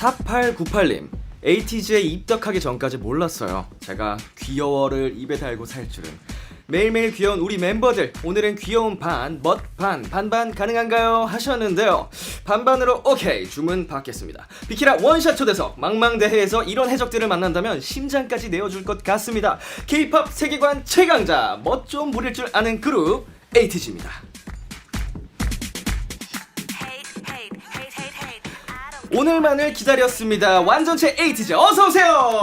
4898님, 에이티즈에 입덕하기 전까지 몰랐어요. 제가 귀여워를 입에 달고 살 줄은. 매일매일 귀여운 우리 멤버들, 오늘은 귀여운 반, 멋반, 반반 가능한가요? 하셨는데요. 반반으로 오케이, 주문 받겠습니다. 비키라 원샷 초대석, 망망대해에서 이런 해적들을 만난다면 심장까지 내어줄 것 같습니다. K-POP 세계관 최강자, 멋 좀 부릴 줄 아는 그룹 에이티즈입니다. 오늘만을 기다렸습니다. 완전체 에이티즈 어서 오세요.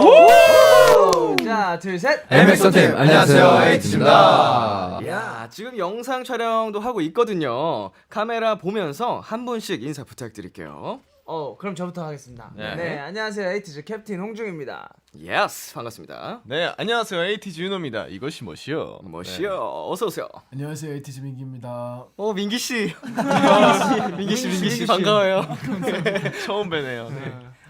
자, 둘, 셋. MX팀 안녕하세요, 에이티즈입니다. 야, 지금 영상 촬영도 하고 있거든요. 카메라 보면서 한 분씩 인사 부탁드릴게요. 그럼 저부터 하겠습니다. 네. 네, 안녕하세요. 에이티즈 캡틴 홍중입니다. 예스, 반갑습니다. 네, 안녕하세요, 에이티즈 윤호입니다. 이것이 멋이요. 멋이요. 어서 오세요. 안녕하세요, 에이티즈 민기입니다. 민기 씨. 민기 씨 반가워요. 처음 뵈네요.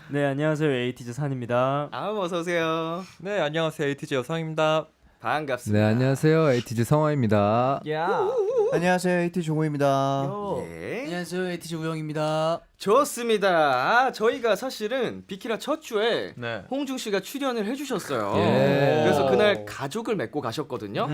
네, 안녕하세요. 에이티즈 산입니다. 어서 오세요. 네, 안녕하세요. 에이티즈 여상입니다. 반갑습니다. 네, 안녕하세요. 에이티즈 성화입니다. 야. 안녕하세요, 에이티즈 종호입니다. 예. 안녕하세요, 에이티즈 우영입니다. 좋습니다. 저희가 사실은 비키라 첫 주에 네. 홍중 씨가 출연을 해주셨어요. 예. 그래서 그날 가족을 맺고 가셨거든요.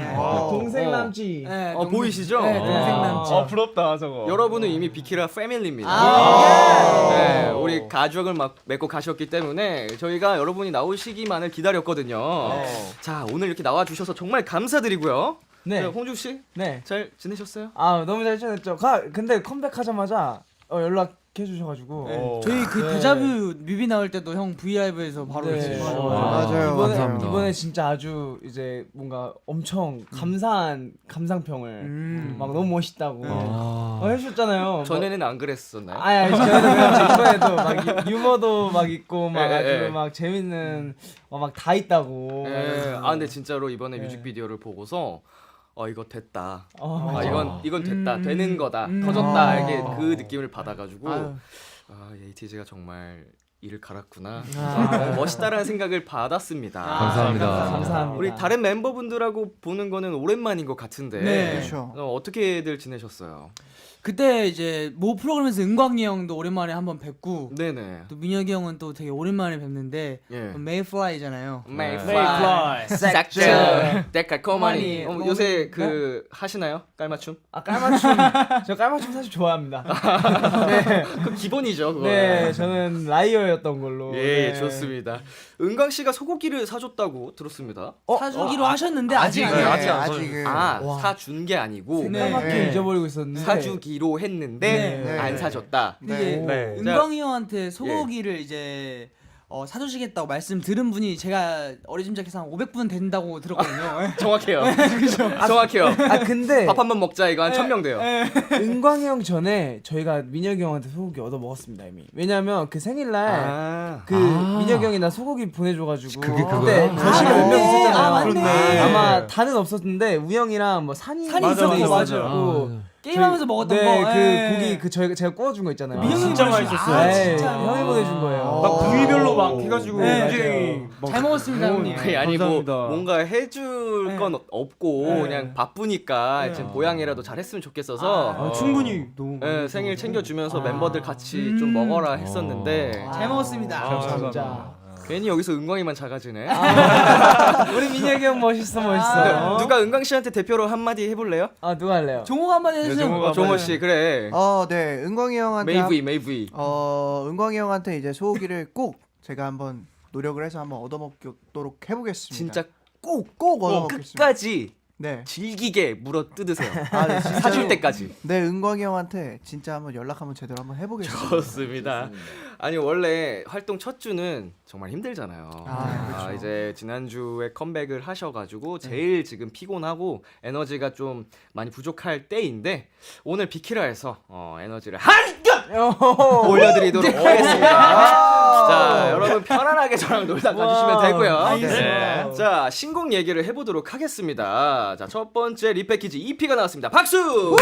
동생 남지. 네, 보이시죠? 네, 동생 남지. 부럽다 저거. 여러분은 이미 비키라 패밀리입니다. 네, 우리 가족을 막 맺고 가셨기 때문에 저희가 여러분이 나오시기만을 기다렸거든요. 자, 오늘 이렇게 나와주셔서 정말 감사드리고요. 네. 홍중 씨, 네. 잘 지내셨어요? 너무 잘 지냈죠. 근데 컴백하자마자 연락해 주셔가지고. 저희 그 네. 데자뷰 뮤비 나올 때도 형 V라이브에서 바로 네. 이렇게 이번에, 맞아요. 감사합니다. 이번에 진짜 아주 이제 뭔가 엄청 감사한 감상평을 막 너무 멋있다고 해주셨잖아요. 전에는 안 그랬었나요? 아니 저희도 그렇죠. 이번에도 막 유머도 막 있고 막 예. 아주 막 재밌는 막 다 있다고. 예. 근데 진짜로 이번에 뮤직비디오를 보고서 이거 됐다. 맞아. 이건 됐다. 되는 거다. 음. 터졌다. 이게 그 느낌을 받아가지고 아유. 에이티즈가 정말 이를 갈았구나. 아. 멋있다라는 생각을 받았습니다. 감사합니다. 감사합니다. 우리 다른 멤버분들하고 보는 거는 오랜만인 것 같은데 네. 그렇죠. 어떻게들 지내셨어요? 그때 이제 모 프로그램에서 은광이 형도 오랜만에 한번 뵙고 네네. 또 민혁이 형은 또 되게 오랜만에 뵙는데 예. 메이플라이잖아요. 메이플라이 싹죠 데칼코마니 코마니. 요새 하시나요? 깔맞춤? 깔맞춤 저 깔맞춤 사실 좋아합니다. 그 기본이죠 그거. 네, 저는 라이어였던 걸로. 예, 네. 좋습니다. 은광 씨가 소고기를 사줬다고 들었습니다. 사주기로 하셨는데 아직 안 아직은, 해요. 아직은. 사준 게 아니고 생각밖에 네. 잊어버리고 있었는데. 사주기로 했는데 네. 안 사줬다. 이게 네. 은광이 형한테 소고기를 이제 사주시겠다고 말씀 들은 분이 제가 어리짐작해서 한 500분 된다고 들었거든요. 정확해요. 정확해요. 근데 밥 한 번 먹자 이거 한 1000명 돼요. 은광이 형 전에 저희가 민혁이 형한테 소고기 얻어 먹었습니다 이미. 왜냐면 그 생일날 민혁이 형이 나 소고기 보내줘가지고 그게 그거야? 그때 거실에 몇 명 있었잖아요. 맞네. 아마 다는 없었는데 우영이랑 뭐 산이 있었고, 맞았고 게임하면서 먹었던 네, 거. 그 고기 그 제가 구워준 거 있잖아요. 민혁이 진짜 보내준 거. 맛있었어요. 진짜 형이 보내준 거예요. 막 부위별로 막 해가지고 네. 굉장히 잘 먹었습니다, 형님. 아니 뭐 감사합니다. 뭔가 해줄 건 없고 그냥 바쁘니까 지금 보양이라도 잘했으면 좋겠어서 충분히 너무 생일 챙겨주면서 멤버들 같이 좀 먹어라 했었는데 잘 먹었습니다. 진짜. 괜히 여기서 은광이만 작아지네. 우리 민혁이 형 멋있어. 누가 은광 씨한테 대표로 한마디 해볼래요? 누가 할래요? 종호가 한번 해주세요. 종호 씨 그래. 네, 은광이 형한테 메이브이. 은광이 형한테 이제 소고기를 꼭 제가 한번 노력을 해서 한번 얻어먹도록 해보겠습니다. 진짜 꼭 얻어먹겠습니다. 끝까지 네, 질기게 물어 뜯으세요. 네, 진짜로. 사줄 때까지. 네, 은광이 형한테 진짜 한번 연락 한번 제대로 한번 해보겠습니다. 좋습니다. 아니 원래 활동 첫 주는 정말 힘들잖아요. 그렇죠. 이제 지난주에 컴백을 하셔가지고 제일 지금 피곤하고 에너지가 좀 많이 부족할 때인데 오늘 비키라에서 에너지를 한껏 올려드리도록 하겠습니다. 자 여러분 편안하게 저랑 놀다 가주시면 되고요. 네. 자 신곡 얘기를 해보도록 하겠습니다. 자 첫 번째 리패키지 EP가 나왔습니다. 박수!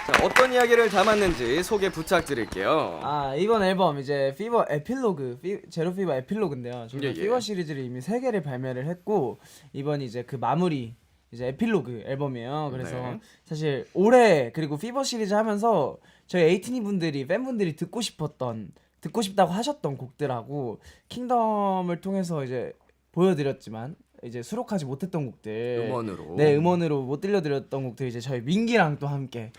자, 어떤 이야기를 담았는지 소개 부탁드릴게요. 이번 앨범 이제 피버 에필로그 제로 피버 에필로그인데요. 저희가 예. 피버 시리즈를 이미 3개를 발매를 했고 이번 이제 그 마무리 이제 에필로그 앨범이에요. 그래서 네. 사실 올해 그리고 피버 시리즈 하면서 저희 에이티니 분들이 팬분들이 듣고 싶다고 하셨던 곡들하고 킹덤을 통해서 이제 보여드렸지만 이제 수록하지 못했던 곡들 음원으로. 네 음원으로 못 들려드렸던 곡들 이제 저희 민기랑 또 함께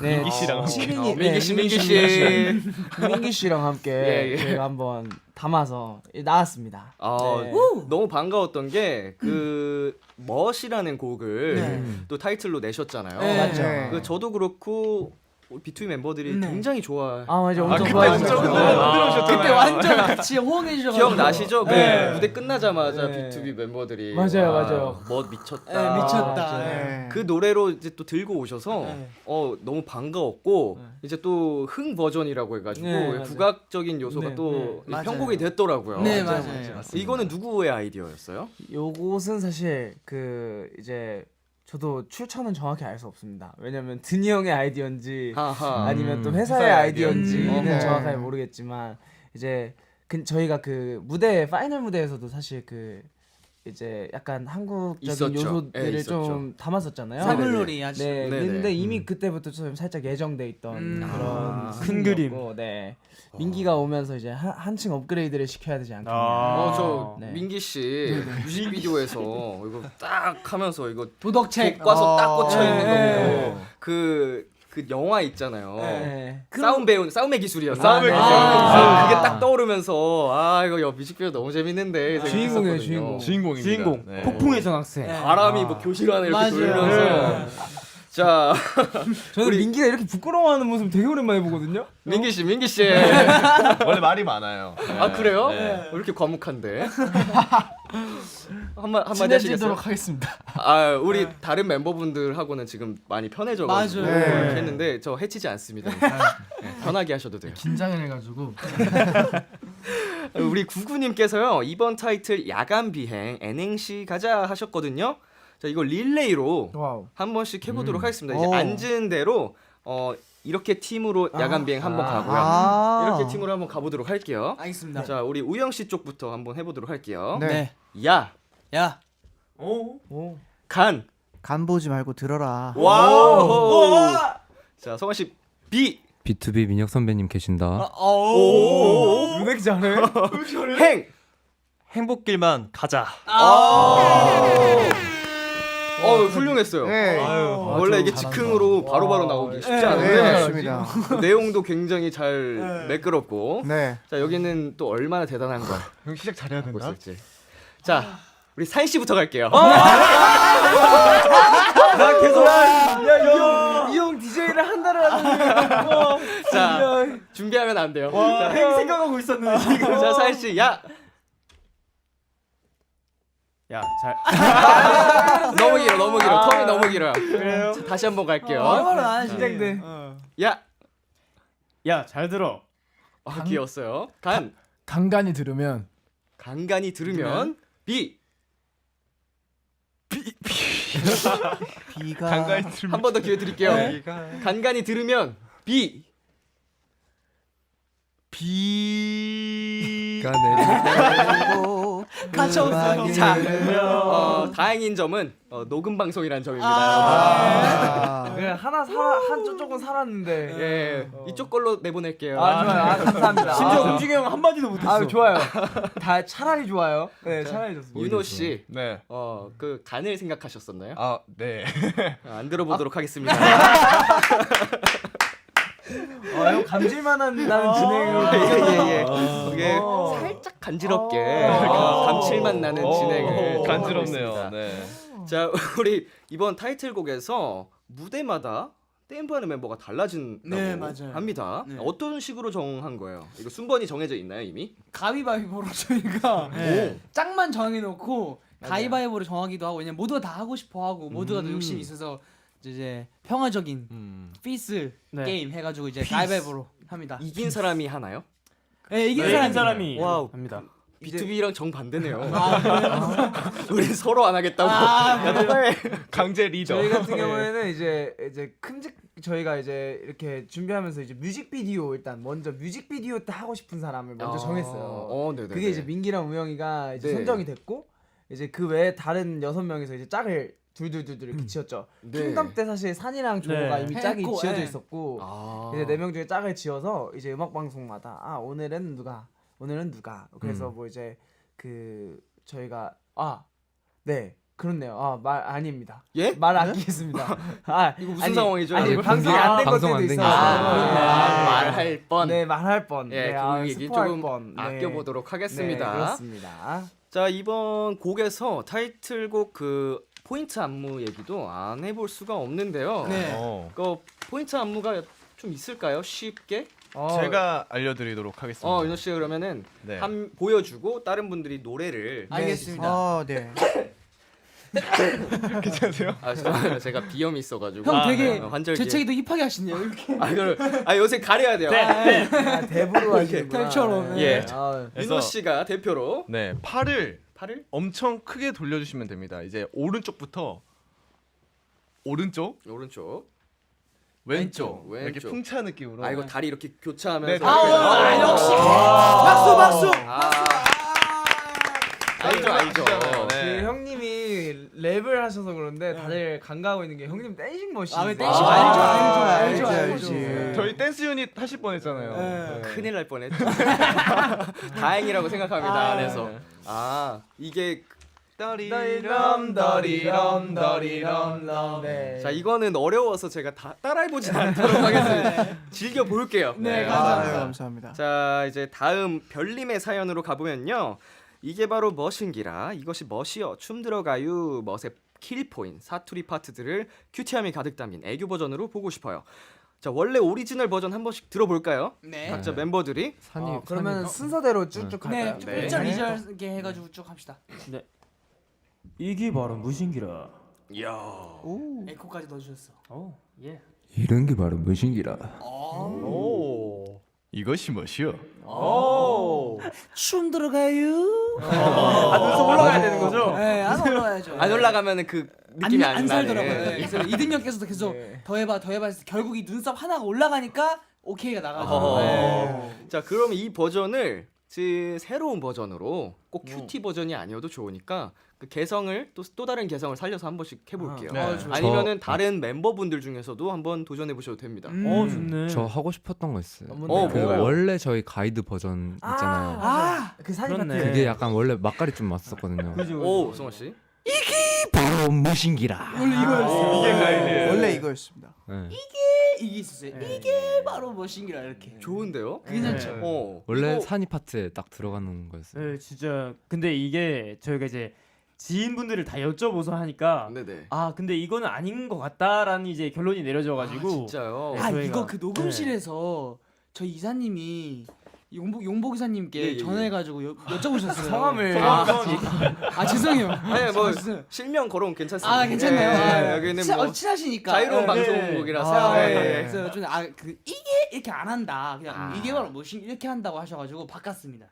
네, 민기 씨랑 함께. 시민이 민기 씨랑 함께 예, 예. 저희가 한번 담아서 나왔습니다. 네. 너무 반가웠던 게 그 멋이라는 곡을 네. 또 타이틀로 내셨잖아요. 네. 맞죠. 네. 그 저도 그렇고 B2B 멤버들이 네. 굉장히 좋아. 아 맞아 엄청 그때 좋아해 엄청 주셨어요. 그때 완전 같이 호응해 주셔가지고 기억나시죠? 그 네. 무대 끝나자마자 네. B2B 멤버들이 맞아요, 와, 맞아요. 멋 미쳤다. 네, 미쳤다. 진짜. 네. 그 노래로 이제 또 들고 오셔서 네. 너무 반가웠고 이제 또 흥 버전이라고 해가지고 네, 맞아요. 국악적인 요소가 네, 또 네. 편곡이 됐더라고요. 네 맞아요, 맞아요. 이거는 누구의 아이디어였어요? 요것은 사실 그 이제 저도 출처는 정확히 알 수 없습니다. 왜냐면 드니 형의 아이디어인지 하하. 아니면 또 회사의 회사의 아이디어인지는 네. 정확하게 모르겠지만 이제 저희가 그 무대 파이널 무대에서도 사실 그 이제 약간 한국적인 있었죠. 요소들을 네, 있었죠. 좀 담았었잖아요. 사물놀이 아주 네, 네네. 근데 이미 그때부터 좀 살짝 예정돼 있던 그런 큰 그림. 분위기였고, 네. 민기가 오면서 이제 한층 업그레이드를 시켜야 되지 않겠냐. 저 네. 민기 씨 뮤직비디오에서 이거 딱 하면서 이거 도덕책 교과서 딱 꽂혀 있는 네. 거 그 영화 있잖아요. 네. 싸움의 기술이요. 싸움의 네. 기술. 그게 딱 떠오르면서 이거 뮤직비디오 너무 재밌는데 그래서 주인공이에요, 있었거든요. 주인공. 주인공입니다. 주인공 네. 폭풍의 전학생. 바람이 뭐 교실 안에 이렇게 맞아요. 돌면서 자 저는 민기가 이렇게 부끄러워하는 모습 되게 오랜만에 보거든요. 민기 씨 원래 말이 많아요. 아 그래요? 네. 왜 이렇게 과묵한데? 한마디 하시겠어요? 친해지도록 하겠습니다. 우리 다른 멤버분들하고는 지금 많이 편해져가지고 맞아요. 이렇게 네. 했는데 저 해치지 않습니다. 네, 편하게 하셔도 돼요. 긴장을 해가지고 우리 구구님께서요 이번 타이틀 야간 비행 N행시 가자 하셨거든요. 자 이거 릴레이로 와우. 한 번씩 해보도록 하겠습니다. 이제 오. 앉은 대로 이렇게 팀으로 야간 비행 한번 가고요. 이렇게 팀으로 한번 가보도록 할게요. 알겠습니다. 자 우리 우영 씨 쪽부터 한번 해보도록 할게요. 네. 네. 야, 야. 오. 간. 간 보지 말고 들어라. 와우. 자 성환 씨 B. B2B 민혁 선배님 계신다. 오. 왜 이렇게 잘해? 행. 행복길만 가자. 훌륭했어요. 네. 원래 이게 즉흥으로 바로바로 나오기 쉽지 네, 않은데 맞습니다. 내용도 굉장히 잘 매끄럽고. 네. 자 여기는 또 얼마나 대단한 걸 형 시작 잘해야 하고 된다. 있을지. 자 우리 사인 씨부터 갈게요. 나 계속 이형 DJ를 한 달을 하는데. 자 준비하면 안 돼요. 행 생각하고 있었는데 지금. 자 사인 씨 야. 야, 잘. 너무 길어. 텀이 너무 길어요. 그래요? 다시 한번 갈게요. 얼마나 안 하지? 긴장돼. 야. 야, 잘 들어. 귀여웠어요. 간. 간간히 들으면 간간히 들으면 B. 비가 간간히 들으면 한 번 더 기회 드릴게요. 간간히 들으면 B. 비가 내리고 갇혀오세요. 자, 다행인 점은 녹음 방송이라는 점입니다. 그냥 한쪽 쪽은 살았는데. 예, 이쪽 걸로 내보낼게요. 좋아요. 감사합니다. 심지어 움직이 형 한마디도 못했어. 좋아요. 다 차라리 좋아요. 네, 차라리 좋습니다. 윤호 씨, 네. 그 간을 생각하셨었나요? 네. 안 들어보도록 하겠습니다. 형 감질만한 나는 진행으로. 예. 이게 살짝 간지럽게 감칠맛 나는 진행을 간지럽네요. 하겠습니다. 네. 자, 우리 이번 타이틀곡에서 무대마다 댐프하는 member가 달라진다고 네, 맞아요. 합니다. 네. 어떤 식으로 정한 거예요? 이거 순번이 정해져 있나요 이미? 가위바위보로 저희가 짝만 정해놓고 가위바위보로 정하기도 하고 왜냐면 모두가 다 하고 싶어하고 모두가 다 욕심이 있어서 이제 평화적인 피스 네. 게임 해가지고 이제 가위바위보로 합니다. 이긴 사람이 하나요? 네, 이긴 이긴 사람이. 사람이 와우. 합니다. B2B랑 정 반대네요. 우리 서로 안 하겠다고. 강제 리더. 저희 같은 경우에는 이제 저희가 이제 이렇게 준비하면서 이제 뮤직비디오 일단 먼저 뮤직비디오 때 하고 싶은 사람을 먼저 정했어요. 네네. 그게 이제 민기랑 우영이가 이제 네. 선정이 됐고 이제 그 외에 다른 6명이서 이제 짝을 둘둘둘둘 이렇게 지었죠. 네. 킹덤 때 사실 산이랑 조가 네. 이미 짝이 했고, 지어져 예. 있었고 아. 이제 4명 중에 짝을 지어서 이제 음악 방송마다 오늘은 누가 그래서 뭐 이제 그 저희가 네 그렇네요. 말 아닙니다. 예? 말 아끼겠습니다. 이거 무슨 상황이죠? 아니 이거? 방송이 안 된 방송 것들도 안 된 있어요. 게 말할 뻔. 네 말할 뻔. 예, 네, 그 얘기 스포할 조금 뻔. 네. 아껴보도록 하겠습니다. 네, 그렇습니다. 자, 이번 곡에서 타이틀곡 그 포인트 안무 얘기도 안 해볼 수가 없는데요. 네. 그 포인트 안무가 좀 있을까요? 쉽게? 제가 알려드리도록 하겠습니다. 윤호 씨가 그러면은 네. 한 보여주고 다른 분들이 노래를 알겠습니다. 네. 괜찮으세요? 죄송합니다. 제가 비염이 있어가지고 형 되게 환절기. 재채기도 힙하게 하시네요. 이렇게. 요새 가려야 돼요. 대부로 하시는구나. 탭처럼. 예. 아, 윤호 씨가 대표로 네, 팔을 팔을 엄청 크게 돌려주시면 됩니다. 이제 오른쪽부터 오른쪽, 오른쪽. 왼쪽, 왼쪽. 이렇게 풍차 느낌으로. 이거 다리 이렇게 교차하면서. 네, 역시 박수. 알죠, 알죠. 네. 그 형님이 랩을 하셔서 그런데 다들 감가하고 있는 게 형님 댄싱 머신. 왜 댄싱 알죠. 알지. 저희 댄스 유닛 하실 뻔했잖아요. 네. 큰일 날 뻔했죠. 다행이라고 생각합니다. 안에서. 이게 더리럼. 네. 자, 이거는 어려워서 제가 다 따라해보진 않도록 하겠습니다. 즐겨 볼게요. 네, 감사합니다. 자, 이제 다음 별님의 사연으로 가보면요. 이게 바로 멋인기라 이것이 멋이여 춤 들어가유 멋의 킬포인 사투리 파트들을 큐티함이 가득 담긴 애교 버전으로 보고 싶어요. 자, 원래 오리지널 버전 한 번씩 들어볼까요? 네. 각자 멤버들이 그러면 순서대로 쭉쭉 네, 갈까요? 좀 네. 1절 2절 이렇게 해가지고 쭉 합시다. 이게 바로 무신기라. 이야. 에코까지 넣어주셨어. 예. 이런 게 바로 무신기라. 이것이 멋이요. 춤 들어가요. 눈썹 올라가야 되는 거죠? 네, 안 올라가야죠. 안 올라가면은 그 느낌이 안 안 살더라고요. 나네. 네, 그래서 이등역께서도 계속 더해봐 해서 결국 이 눈썹 하나가 올라가니까 오케이가 나가죠. 네. 자, 그럼 이 버전을 새로운 버전으로 꼭 큐티 버전이 아니어도 좋으니까 그 개성을 또 다른 개성을 살려서 한 번씩 해볼게요. 네. 아니면은 다른 멤버분들 중에서도 한번 도전해 보셔도 됩니다. 좋네. 저 하고 싶었던 거 있어요. 뭔데요? 그 뭐가요? 원래 저희 가이드 버전 있잖아요. 그 사진 그렇네. 같은. 그게 약간 원래 맛깔이 좀 맞었거든요. 오, 성원 씨. 바로 무신기라. 이게 가이드예요. 원래 이거였습니다. 네. 이게 있었어요. 이게 바로 멋인기라 이렇게. 좋은데요? 괜찮죠. 원래 이거- 산이 파트에 딱 들어가는 거였어요. 네, 진짜. 근데 이게 저희가 이제 지인분들을 다 여쭤보서 하니까 네네. 근데 이거는 아닌 것 같다라는 이제 결론이 내려져가지고. 진짜요? 네, 아 저희가- 이거 그 녹음실에서 저희 이사님이 용복 이사님께 예, 예. 전화해가지고 여쭤보셨어요. 성함을 죄송해요. 아니 뭐 없어요. 실명 걸어오면 괜찮습니다. 괜찮나요? 예, 여기는 뭐 친하시니까. 자유로운 예. 방송국이라서. 네. 예. 그래서 좀 그 이게 이렇게 안 한다. 그냥 이게 바로 뭐신 이렇게 한다고 하셔가지고 바꿨습니다.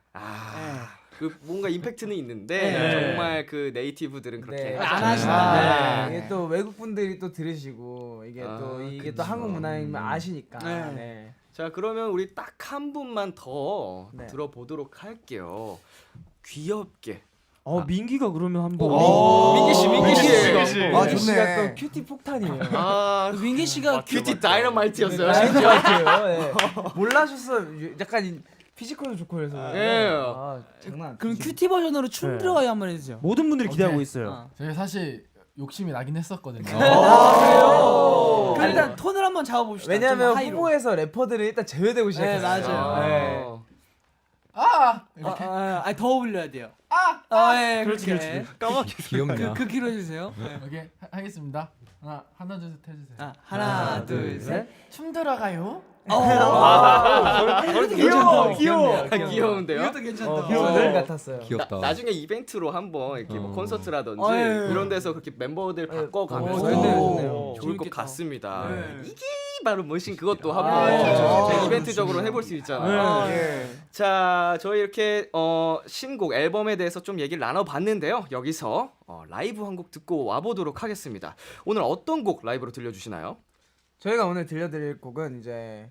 그 뭔가 임팩트는 있는데 네. 정말 그 네이티브들은 그렇게 네. 하지 안 않아요. 하신다. 이게 또 외국 분들이 또 들으시고 이게 또 이게 또 한국 문화인 걸 아시니까. 네. 네. 자, 그러면 우리 딱 한 분만 더 네. 들어보도록 할게요. 귀엽게. 민기가 그러면 한번. 민기 씨. 아, 씨가 좋네. 또 큐티 폭탄이에요. 민기 씨가 큐티 다이너마이트였어요. 네. 몰라셨어요. 약간 피지컬도 좋고 그래서. 예. 장난. 그럼 큐티 버전으로 춤 네. 들어가요 한번 해주세요. 모든 분들이 기대하고 있어요. 어. 제가 사실 욕심이 나긴 했었거든요. 그럼 일단 톤을 한번 잡아봅시다. 왜냐면 좀 하이로. 후보에서 래퍼들은 일단 제외되고 시작했어요. 맞아요. 네. 더 올려야 돼요. 예, 그렇게. 까맣게. 귀엽냐? 그 키로 해주세요. 오케이 하겠습니다. 하나 둘 셋 해주세요. 하나, 둘, 셋. 춤 들어가요. 귀여운데요? 이것도 괜찮다. 귀여운 같았어요. 귀엽다. 나중에 이벤트로 한번 이렇게 뭐 콘서트라든지 예. 이런 데서 그렇게 멤버들 바꿔가면서 좋네요. 좋을 것 재밌겠다. 같습니다. 네. 이게 바로 멋인 그것도 한번 이벤트적으로 해볼 수 있잖아요. 자, 저희 이렇게 신곡 앨범에 대해서 좀 얘기를 나눠봤는데요. 여기서 라이브 한 곡 듣고 와보도록 하겠습니다. 오늘 어떤 곡 라이브로 들려주시나요? 저희가 오늘 들려드릴 곡은 이제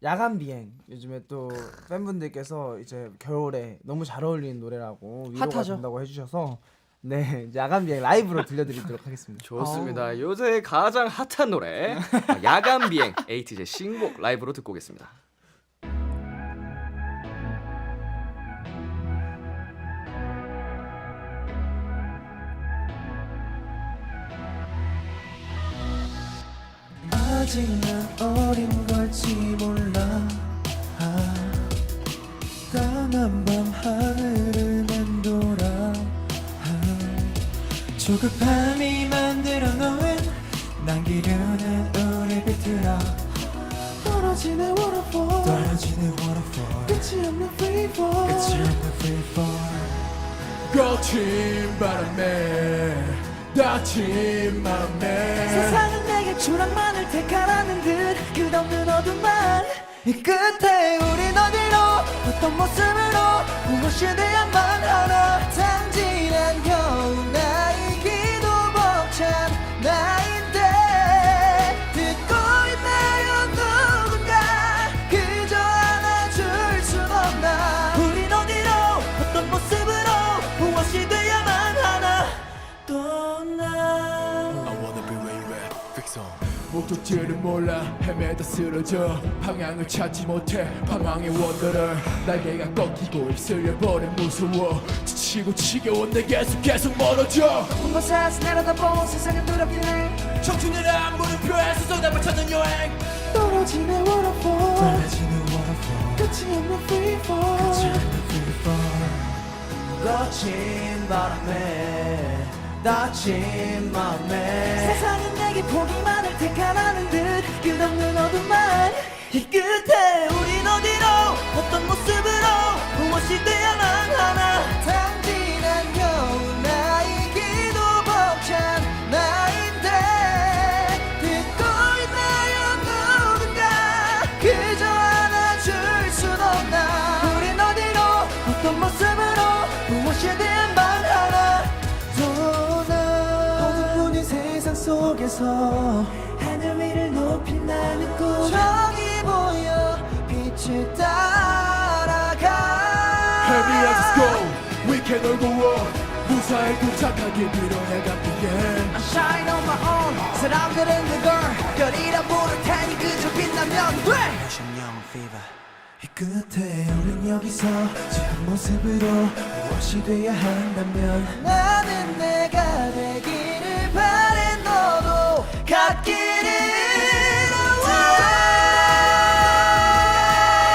야간 비행. 요즘에 또 팬분들께서 이제 겨울에 너무 잘 어울리는 노래라고 위로가 핫하죠. 된다고 해주셔서 네, 이제 야간 비행 라이브로 들려드리도록 하겠습니다. 좋습니다. 요새 가장 핫한 노래 야간 비행 에이티즈의 신곡 라이브로 듣고 오겠습니다. 아직 난 어린 걸지 몰라 까만 밤 하늘을 맴돌아 조급함이 만들어 놓은 난 기르는 우리 빛들아 떨어지는 waterfall 끝이 없는 freefall 거친 바람에 다친 마음에 세상은 내게 추락만을 택하라는 듯 끝없는 어둠만 이 끝에 우린 어디로 어떤 모습으로 무엇이 돼야만 하나 당진한 겨우 나이기도 벅찬 나인데 듣고 있나요 누군가 그저 안아줄 순 없나 우린 어디로 어떤 모습으로 무엇이 돼야만 하나 또나 목적지를 몰라 헤매다 쓰러져 방향을 찾지 못해 방황의 원더를 날개가 꺾이고 입술려 버린 무서워 지치고 지겨운 내게서 계속 멀어져 곳에서 내려다본 세상은 두렵긴 해 청춘이란 물음표에서 쏟아져 찾는 여행 떨어지는 waterfall 끝이 없는 freefall 거친 바람에 다친 맘에 세상은 내게 포기만을 택하라는 듯 끝없는 어둠만 이 끝에 우린 어디로 어떤 모습으로 무엇이 돼야만 하나 당진한 겨우 나이기도 벅찬 나인데 듣고 있나요 누군가 그저 안아줄 순 없나 우린 어디로 어떤 모습으로 무엇이 돼야만 하나 어둠뿐인 세상 속에서 하늘 위를 높이 나는 꿈 저기 보여 빛을 따라가 Heavy as go We can all go on 무사히 도착하기 위로 내가 비행 I shine on my own 사람들은 그걸 별이라 부를 테니 그저 빛나면 돼 이 끝에 우린 여기서 지금 모습으로 무엇이 돼야 한다면 나는 내가 되기를 바래 너도 갖기를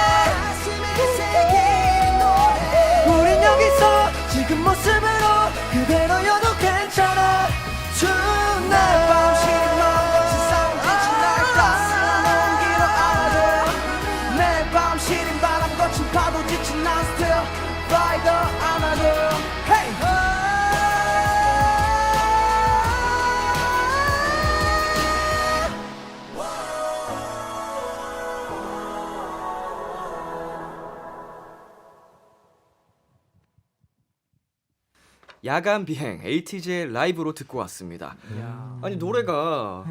가슴에 새긴 노래 우린 여기서 지금 모습으로 그대로여도 괜찮아 추운 날 밤 시린 맘같이 싸운 빛이 날 따스한 온기로 안아줘 매일 밤 시린 바람 거친 파도 지친 난 still fly 더 안아줘 hey 야간 비행 에이티즈의 라이브로 듣고 왔습니다. 아니 노래가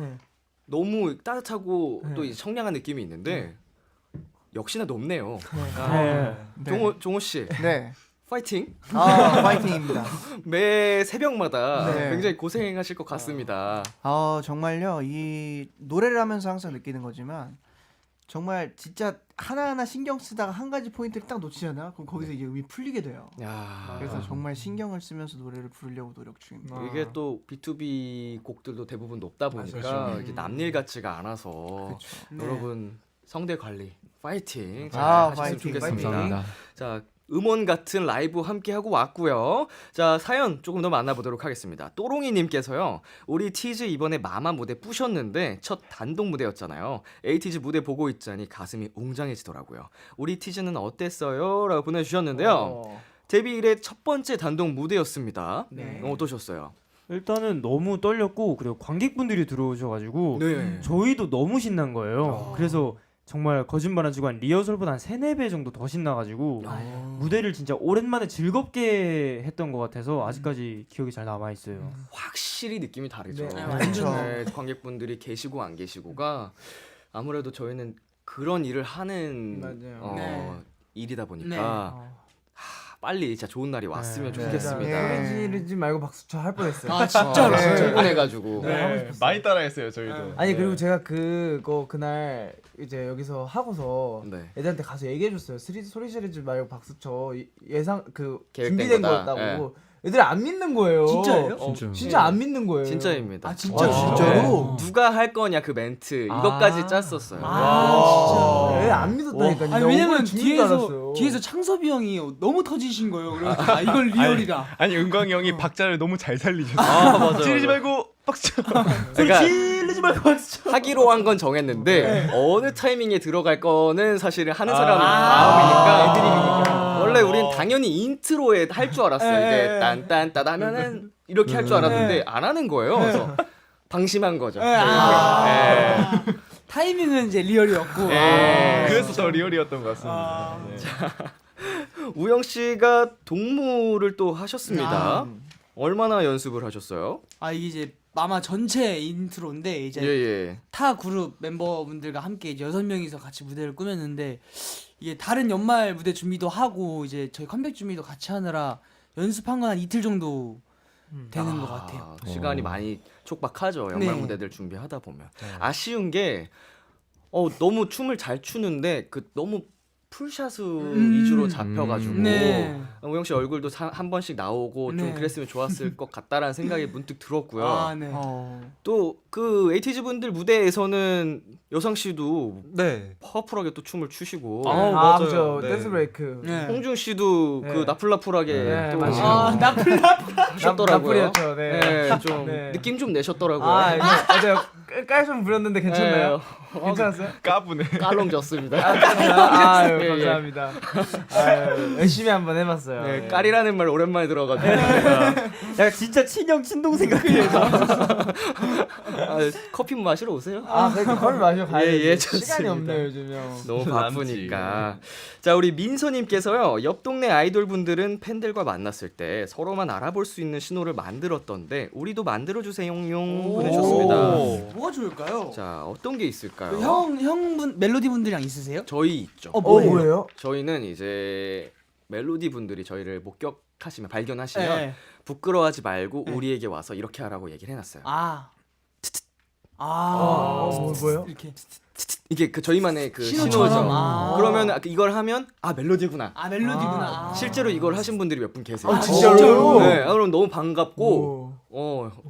너무 따뜻하고 또 이제 청량한 느낌이 있는데 역시나 높네요. 종호 씨 네. 파이팅. 파이팅입니다. 매 새벽마다 네. 굉장히 고생하실 것 같습니다. 정말요. 이 노래를 하면서 항상 느끼는 거지만 정말 진짜 하나하나 신경 쓰다가 한 가지 포인트를 딱 놓치잖아요. 그럼 거기서 이제 음이 풀리게 돼요. 야, 그래서 정말 신경을 쓰면서 노래를 부르려고 노력 중입니다. 이게 또 B2B 곡들도 대부분 높다 보니까 이게 남일 같지가 않아서 여러분 성대 관리 파이팅 잘 하셨으면 파이팅, 좋겠습니다. 감사합니다. 자, 음원 같은 라이브 함께 하고 왔고요. 자, 사연 조금 더 만나보도록 하겠습니다. 또롱이님께서요. 우리 티즈 이번에 마마 무대 부셨는데 첫 단독 무대였잖아요. 에이티즈 무대 보고 있자니 가슴이 웅장해지더라고요. 우리 티즈는 어땠어요? 라고 보내주셨는데요. 데뷔 이래 첫 번째 단독 무대였습니다. 네. 어떠셨어요? 일단은 너무 떨렸고 그리고 관객분들이 들어오셔가지고 네. 저희도 너무 신난 거예요. 그래서 정말 거짓말 안 치고 한 리허설보다 한 3-4배 정도 더 신나가지고 무대를 진짜 오랜만에 즐겁게 했던 것 같아서 아직까지 기억이 잘 남아있어요. 확실히 느낌이 다르죠. 네, 완전. 네, 관객분들이 계시고 안 계시고가 아무래도 저희는 그런 일을 하는 맞아요. 어, 네. 일이다 보니까 네. 빨리 진짜 좋은 날이 왔으면 네. 좋겠습니다. 소리 지르지 말고 박수쳐 할 뻔했어요. 아 진짜로. 네. 충분해가지고. 네, 하고 싶었어요. 많이 따라했어요 저희도. 아니 그리고 네. 제가 그날 이제 여기서 하고서 네. 애들한테 가서 얘기해줬어요. 소리 지르지 말고 박수쳐 예상 계획된 준비된 거다. 거였다고. 애들이 안 믿는 거예요. 진짜예요? 진짜 안 믿는 거예요. 진짜입니다. 아 진짜로. 진짜로? 누가 할 거냐 그 멘트 이것까지 짰었어요. 아 진짜. 애안 믿었다니까. 아니 왜냐면 뒤에서 창섭이 형이 너무 터지신 거예요. 그래서 아 이걸 리얼이다. 아니 은광이 형이 박자를 너무 잘 살리셨어. 아, 맞아요. 찌르지 말고 박수. 그러니까 하기로 한 건 정했는데 어느 타이밍에 들어갈 거는 사실은 하는 사람 마음이니까 애드립이니까. 원래 우린 당연히 인트로에 할 줄 알았어요. 이게 딴딴따 하면은 이렇게 할 줄 알았는데 안 하는 거예요. 그래서 방심한 거죠. 타이밍은 이제 리얼이었고. 그래서 더 리얼이었던 것 같습니다. 네. 우영 씨가 동물을 또 하셨습니다. 얼마나 연습을 하셨어요? 아 이게 이제 마마 전체 인트로인데 이제 예. 타 그룹 멤버분들과 함께 이제 6명이서 같이 무대를 꾸몄는데 이게 다른 연말 무대 준비도 하고 이제 저희 컴백 준비도 같이 하느라 연습한 건 한 이틀 정도 되는 것 같아요. 시간이 많이 촉박하죠. 연말 네. 무대들 준비하다 보면. 아쉬운 게 너무 춤을 잘 추는데 너무 풀샷 위주로 잡혀가지고 네. 우영 씨 얼굴도 한 번씩 나오고 좀 네. 그랬으면 좋았을 것 같다라는 생각이 문득 들었고요. 아 네. 또 그 에이티즈 분들 무대에서는 여상 씨도 네. 파워풀하게 또 춤을 추시고 그죠. 댄스 브레이크. 네. 홍준 씨도 네. 그 나풀나풀하게 네, 또 맞아요. 아 나플라. 하셨더라고요. 나풀이었죠. 네. 네, 좀 네. 느낌 좀 내셨더라고요. 맞아요. 깔 좀 부렸는데 괜찮나요? 네. 괜찮았어요? 까부네. 깔롱 졌습니다. 아유, 예, 예. 감사합니다. 아유, 열심히 한번 해봤어요. 네, 네. 깔이라는 말 오랜만에 들어가지고 야 진짜 친형 친동생 같아. 커피 마시러 오세요. 그러니까 커피 마시러 가야 예, 돼. 좋습니다. 시간이 없네요, 요즘요. 너무 바쁘니까. 자, 우리 민서님께서요. 옆 동네 아이돌 분들은 팬들과 만났을 때 서로만 알아볼 수 있는 신호를 만들었던데 우리도 만들어 주세요. 용 보내주셨습니다. 뭐가 좋을까요? 자, 어떤 게 있을까요? 형분 멜로디 분들이랑 있으세요? 저희 있죠. 뭐예요? 저희는 이제 멜로디 분들이 저희를 목격하시면 발견하시면 네. 부끄러워하지 말고 네. 우리에게 와서 이렇게 하라고 얘기를 해놨어요. 뭐예요? 이렇게 이게 그 저희만의 그 신호처럼. 신호죠. 아. 그러면 이걸 하면 멜로디구나. 멜로디구나. 실제로 이걸 하신 분들이 몇 분 계세요. 진짜로? 네, 그럼 너무 반갑고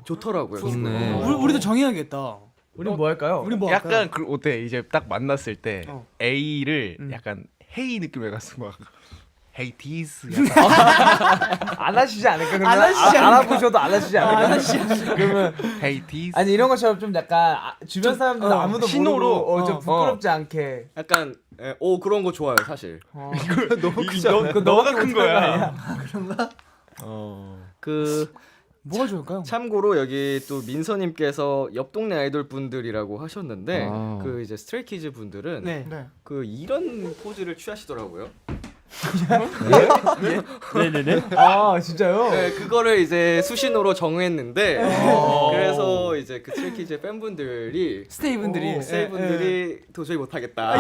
좋더라고요. 좋네. 우리도 정해야겠다. 우리 뭐 할까요? 우리 뭐 할까요? 약간 그 어때 이제 딱 만났을 때 A를 음. 약간 헤이 느낌으로 해가지고 막 헤이 디스 약간 안 하시지 않을까? 그러면 안 하시지 않을까? 알아보셔도 안 하시지 않을까? 그러면 헤이 디스 아니 이런 것처럼 좀 약간 주변 사람들 아무도 신호로, 모르고 좀 부끄럽지 않게. 약간 그런 거 좋아요, 사실. 너무 크잖아요. 너가 큰 거야. 그 뭐가 좋을까요? 참고로 여기 또 민서님께서 옆 동네 아이돌 분들이라고 하셨는데 그 이제 스트레이키즈 분들은 네. 그 이런 포즈를 취하시더라고요. 네네네. 진짜요? 네, 그거를 이제 수신호로 정했는데 그래서 이제 그 스트레이키즈 팬분들이 스테이 분들이 세이분들이 도저히 못하겠다.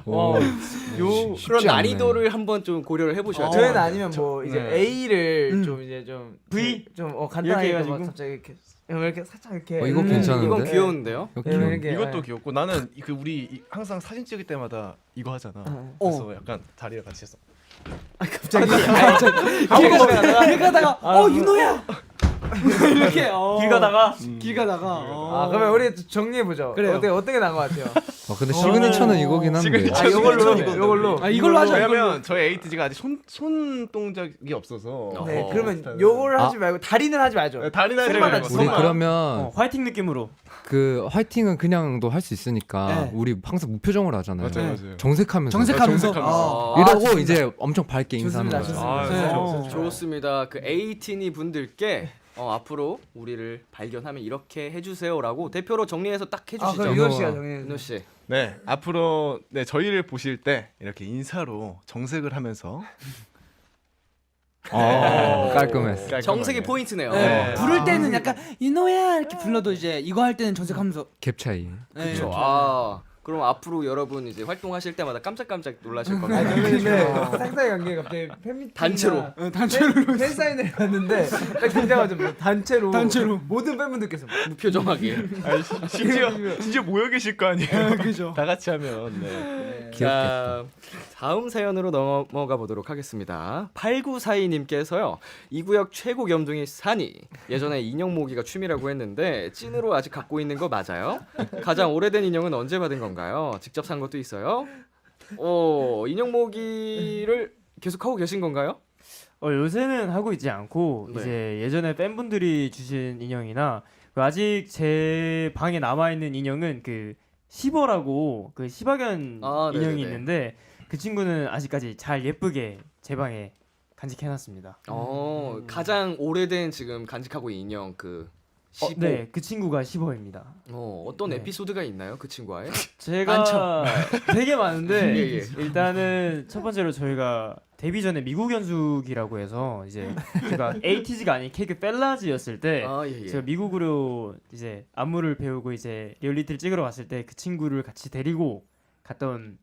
그런 쉽지 않네. 난이도를 한번 좀 고려를 해보셔야 돼요. 저희는 아니면 뭐 이제 네. A를 좀 이제 좀 V? 좀 간단하게 이렇게 해가지고 해가지고? 갑자기 이렇게 살짝 이렇게 이거 괜찮은데? 이건 귀여운데요. 이거 네, 귀여워. 이렇게, 이것도 귀엽고 나는 그 우리 항상 사진 찍을 때마다 이거 하잖아. 그래서 약간 다리를 같이 했어. 갑자기 길 가다가 윤호야 이렇게 길 가다가 길 가다가 그러면 우리 정리해 보죠. 그래요. 어떻게 나은 것 같아요? 근데 시그니처는 이거긴 한데. 이걸로 이걸로 하자. 왜냐면 저희 에이티즈가 아직 손 동작이 없어서. 네, 그러면 요걸 하지 말고 다리는 하지 말죠. 다리나 손만 그래, 하지. 우리 손만. 그러면 화이팅 느낌으로. 그 화이팅은 그냥도 할 수 있으니까 네. 우리 항상 무표정으로 하잖아요. 맞아요. 정색하면서. 정색하면서 이러고 이제 엄청 밝게 인사하는 좋습니다. 거죠. 좋습니다. 좋습니다. 그 에이티니 분들께 앞으로 우리를 발견하면 이렇게 해주세요라고 대표로 정리해서 딱 해주시죠. 그럼 윤호 씨가 정리해 윤호 씨. 네 앞으로 저희를 보실 때 이렇게 인사로 정색을 하면서 깔끔했어. 정색이 포인트네요. 네. 부를 때는 약간 윤호야 이렇게 불러도 이제 이거 할 때는 정색하면서 갭 차이. 네, 그렇죠. 이렇게. 그럼 앞으로 여러분 이제 활동하실 때마다 깜짝깜짝 놀라실 겁니다. 저는 근데 상상의 관계가 갑자기 팬미팅 단체로. 팬 사인회를 갔는데 딱 등장하자 단체로 모든 팬분들께서 무표정하게. 심지어 모여 계실 거 아니에요. 그죠. 다 같이 하면. 네. 자, 다음 사연으로 넘어가 보도록 하겠습니다. 8942님께서요. 이 구역 최고 겸둥이 산이. 예전에 인형 모으기가 취미라고 했는데 찐으로 아직 갖고 있는 거 맞아요? 가장 오래된 인형은 언제 받은 건가요? 직접 산 것도 있어요? 인형 모으기를 계속 하고 계신 건가요? 요새는 하고 있지 않고 네. 이제 예전에 팬분들이 주신 인형이나 그 아직 제 방에 남아 있는 인형은 그 시버라고 그 시바견 인형이 네네네. 있는데 그 친구는 아직까지 잘 예쁘게 제 방에 간직해놨습니다. 가장 오래된 지금 간직하고 있는 인형 그 시보. 네, 그 친구가 시버입니다. 어떤 네. 에피소드가 있나요? 그 친구와의? 제가 되게 많은데 예, 예. 일단은 첫 번째로 저희가 데뷔 전에 미국 연숙이라고 해서 이제 제가 에이티즈가 아닌 케이크 펠라즈였을 때 예. 제가 미국으로 이제 안무를 배우고 이제 리얼리티를 찍으러 갔을 때 그 친구를 같이 데리고 갔던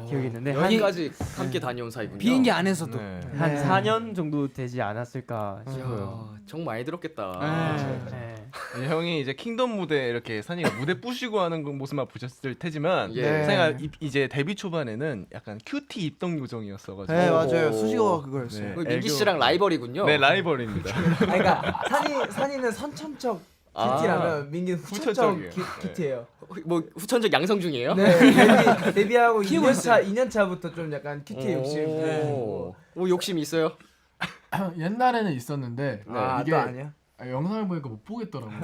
기억이 있는데 여기까지 함께 다녀온 사이군요. 비행기 안에서도. 네. 한 4년 정도 되지 않았을까 싶어요. 이야, 정 많이 들었겠다. 네. 형이 이제 킹덤 무대 이렇게 산이가 무대 부시고 하는 그 모습만 보셨을 테지만 예. 산이가 이제 데뷔 초반에는 약간 큐티 입덕 요정이었어가지고 네 맞아요. 수식어가 그거였어요. 그 민기 씨랑 라이벌이군요. 네 라이벌입니다. 그러니까 산이는 선천적 큐티라면 민기는 후천적 후천적이에요. 큐티예요. 뭐 후천적 양성 중이에요? 네, 데뷔하고 키우고 2년차부터 좀 약간 큐티 욕심. 욕심이 있어요? 옛날에는 있었는데 이게 또 아니야? 영상을 보니까 못 보겠더라고요.